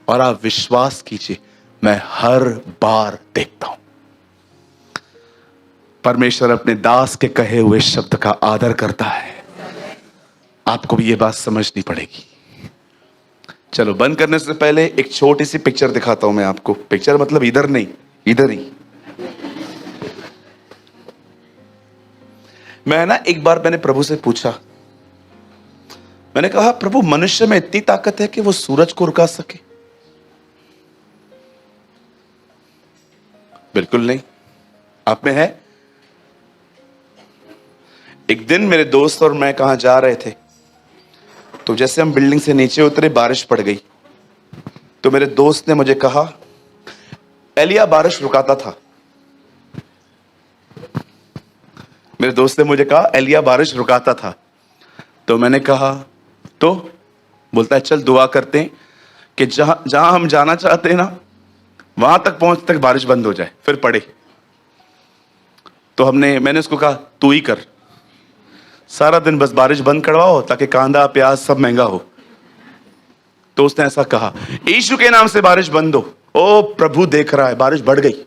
B: और आप विश्वास कीजिए, मैं हर बार देखता हूं। परमेश्वर अपने दास के कहे हुए शब्द का आदर करता है। आपको भी ये बात समझनी पड़ेगी। चलो, बंद करने से पहले एक छोटी सी पिक्चर दिखाता हूं मैं आपको। पिक्चर मतलब इधर नहीं, इधर ही। मैं ना एक बार मैंने प्रभु से पूछा, मैंने कहा प्रभु, मनुष्य में इतनी ताकत है कि वो सूरज को रुका सके? बिल्कुल नहीं। आप में है? एक दिन मेरे दोस्त और मैं कहां जा रहे थे, तो जैसे हम बिल्डिंग से नीचे उतरे बारिश पड़ गई। तो मेरे दोस्त ने मुझे कहा, एलिया बारिश रुकाता था। मेरे दोस्त ने मुझे कहा एलिया बारिश रुकाता था। तो मैंने कहा तो? बोलता है चल दुआ करते हैं कि जहां हम जाना चाहते हैं ना, वहां तक पहुंचने तक बारिश बंद हो जाए, फिर पड़े। तो मैंने उसको कहा तू ही कर, सारा दिन बस बारिश बंद करवाओ ताकि कांदा प्याज सब महंगा हो। तो उसने ऐसा कहा, यीशु के नाम से बारिश बंद हो। ओ प्रभु देख रहा है, बारिश बढ़ गई,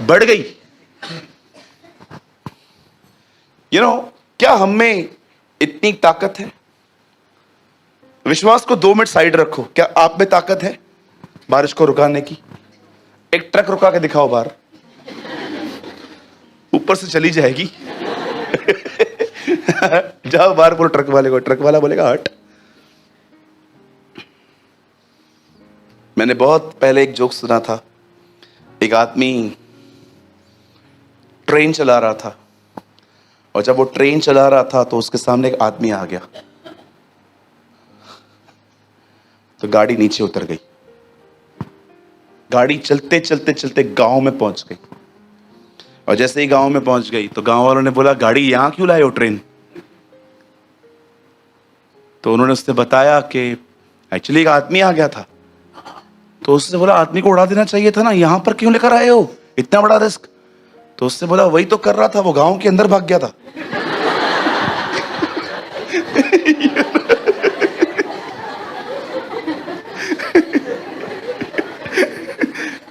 B: बढ़ गई। क्या हम में इतनी ताकत है? विश्वास को 2 मिनट साइड रखो। क्या आप में ताकत है बारिश को रुकाने की? एक ट्रक रुका के दिखाओ बाहर, ऊपर से चली जाएगी। जाओ बाहर, बोलो ट्रक वाले को, ट्रक वाला बोलेगा हट। मैंने बहुत पहले एक जोक सुना था। एक आदमी ट्रेन चला रहा था, और जब वो ट्रेन चला रहा था तो उसके सामने एक आदमी आ गया, तो गाड़ी नीचे उतर गई। गाड़ी चलते चलते चलते गांव में पहुंच गई, और जैसे ही गांव में पहुंच गई तो गांव वालों ने बोला गाड़ी यहां क्यों लाए हो ट्रेन? तो उन्होंने उससे बताया कि एक्चुअली एक आदमी आ गया था। तो उससे बोला आदमी को उड़ा देना चाहिए था ना, यहां पर क्यों लेकर आए हो, इतना बड़ा रिस्क? तो उससे बोला वही तो कर रहा था, वो गांव के अंदर भाग गया था।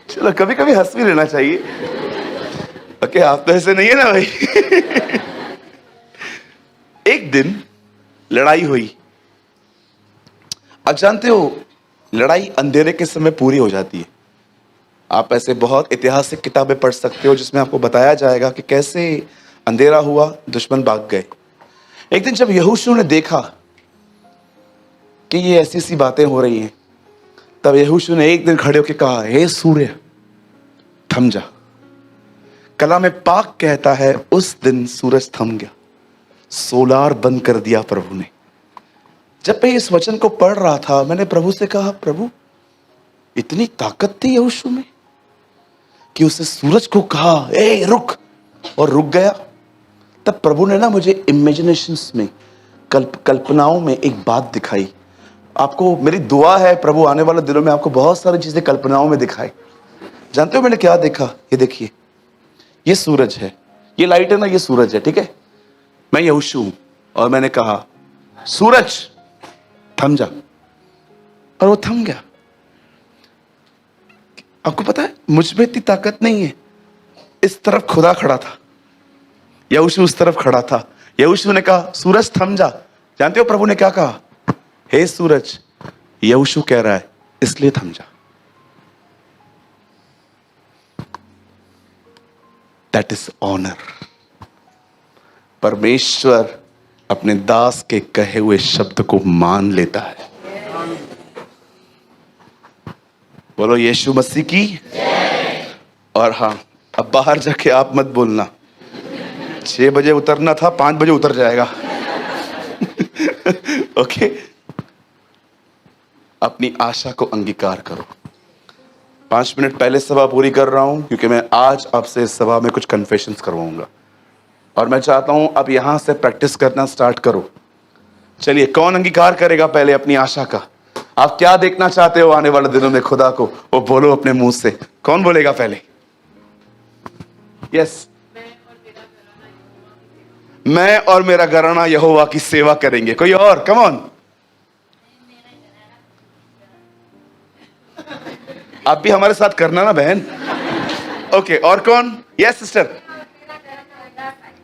B: चलो, कभी कभी हंस भी लेना चाहिए। ओके, आप तो ऐसे नहीं है ना भाई। एक दिन लड़ाई हुई। अब जानते हो, लड़ाई अंधेरे के समय पूरी हो जाती है। आप ऐसे बहुत ऐतिहासिक किताबें पढ़ सकते हो जिसमें आपको बताया जाएगा कि कैसे अंधेरा हुआ, दुश्मन भाग गए। एक दिन जब यहोशू ने देखा कि ये ऐसी सी बातें हो रही हैं, तब यहोशू ने एक दिन खड़े होकर कहा, हे सूर्य थम जा। कलाम पाक कहता है उस दिन सूरज थम गया, सोलार बंद कर दिया प्रभु ने। जब मैं इस वचन को पढ़ रहा था, मैंने प्रभु से कहा, प्रभु इतनी ताकत थी यहोशू में कि उसने सूरज को कहा ए रुक, और रुक गया। तब प्रभु ने ना मुझे इमेजिनेशंस में, कल्पनाओं में एक बात दिखाई। आपको मेरी दुआ है प्रभु आने वाले दिनों में आपको बहुत सारी चीजें कल्पनाओं में दिखाए। जानते हो मैंने क्या देखा? ये देखिए, ये सूरज है, ये लाइट है ना, ये सूरज है, ठीक है। मैं यहोशू हूं, और मैंने कहा सूरज थम जा, और वो थम गया। आपको पता है मुझ में इतनी ताकत नहीं है। इस तरफ खुदा खड़ा था, यहोशू उस तरफ खड़ा था। यहोशू ने कहा सूरज थम जा। जानते हो प्रभु ने क्या कहा? हे सूरज, यहोशू कह रहा है इसलिए थम जा। That is honour. परमेश्वर अपने दास के कहे हुए शब्द को मान लेता है। बोलो यीशु मसीह की। और हाँ, अब बाहर जाके आप मत बोलना 6 बजे उतरना था, 5 बजे उतर जाएगा। ओके, अपनी आशा को अंगीकार करो। 5 मिनट पहले सभा पूरी कर रहा हूं क्योंकि मैं आज आपसे इस सभा में कुछ कन्फेशंस करवाऊंगा, और मैं चाहता हूं अब यहां से प्रैक्टिस करना स्टार्ट करो। चलिए, कौन अंगीकार करेगा पहले अपनी आशा का? आप क्या देखना चाहते हो आने वाले दिनों में खुदा को, वो बोलो अपने मुंह से। कौन बोलेगा पहले? यस, मैं और मेरा घराना यहोवा की सेवा करेंगे। कोई और? Come on. आप भी हमारे साथ करना ना बहन। ओके, और कौन? Yes sister.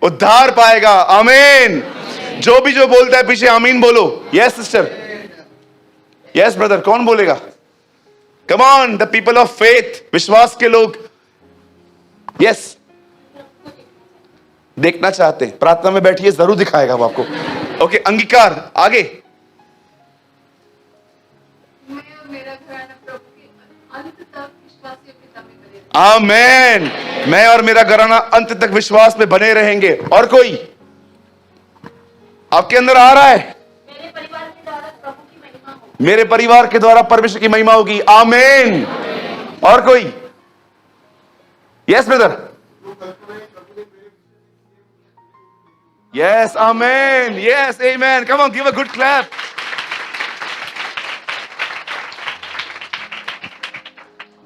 B: उद्धार पाएगा। आमीन। जो बोलता है पीछे आमीन बोलो। Yes sister. Yes brother. कौन बोलेगा? Come on, the people of faith, विश्वास के लोग। यस, देखना चाहते हैं, प्रार्थना में बैठिए, जरूर दिखाएगा वो आपको। ओके, अंगीकार। आगे। आमीन। मैं और मेरा घराना अंत तक विश्वास में बने रहेंगे। और कोई आपके अंदर आ रहा है? मेरे परिवार के द्वारा परमेश्वर की महिमा होगी। आमीन। और कोई? Yes brother. यस, आमीन। यस, आमीन। Come on, give a good clap.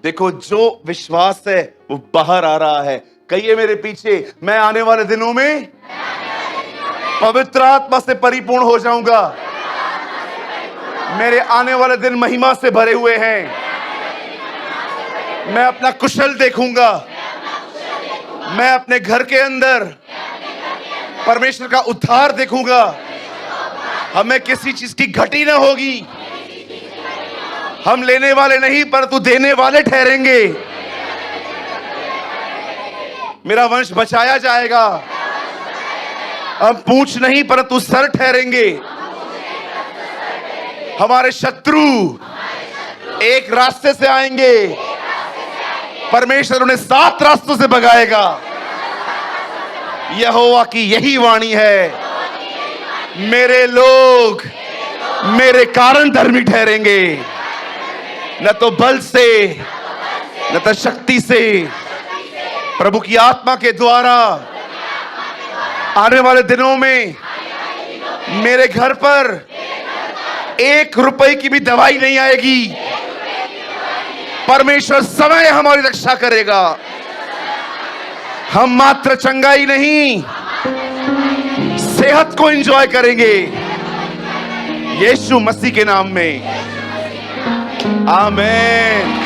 B: देखो, जो विश्वास है वो बाहर आ रहा है। कहिए मेरे पीछे, मैं आने वाले दिनों में पवित्र आत्मा से परिपूर्ण हो जाऊंगा। मेरे आने वाले दिन महिमा से भरे हुए हैं। मैं अपना कुशल देखूंगा। मैं अपने घर के अंदर परमेश्वर का उद्धार देखूंगा। हमें किसी चीज की घटी ना होगी। हम लेने वाले नहीं परंतु देने वाले ठहरेंगे। मेरा वंश बचाया जाएगा। हम पूंछ नहीं परंतु सर ठहरेंगे। हमारे शत्रु एक रास्ते से आएंगे, परमेश्वर उन्हें 7 रास्तों से भगाएगा। यहोवा की यही वाणी है। मेरे लोग मेरे कारण धर्मी ठहरेंगे, न तो बल से न तो शक्ति से, प्रभु की आत्मा के द्वारा। आने वाले दिनों में मेरे घर पर 1 रुपए की भी दवाई नहीं आएगी। परमेश्वर समय हमारी रक्षा करेगा। हम मात्र चंगाई नहीं, सेहत को एंजॉय करेंगे यीशु मसीह के नाम में। आमीन।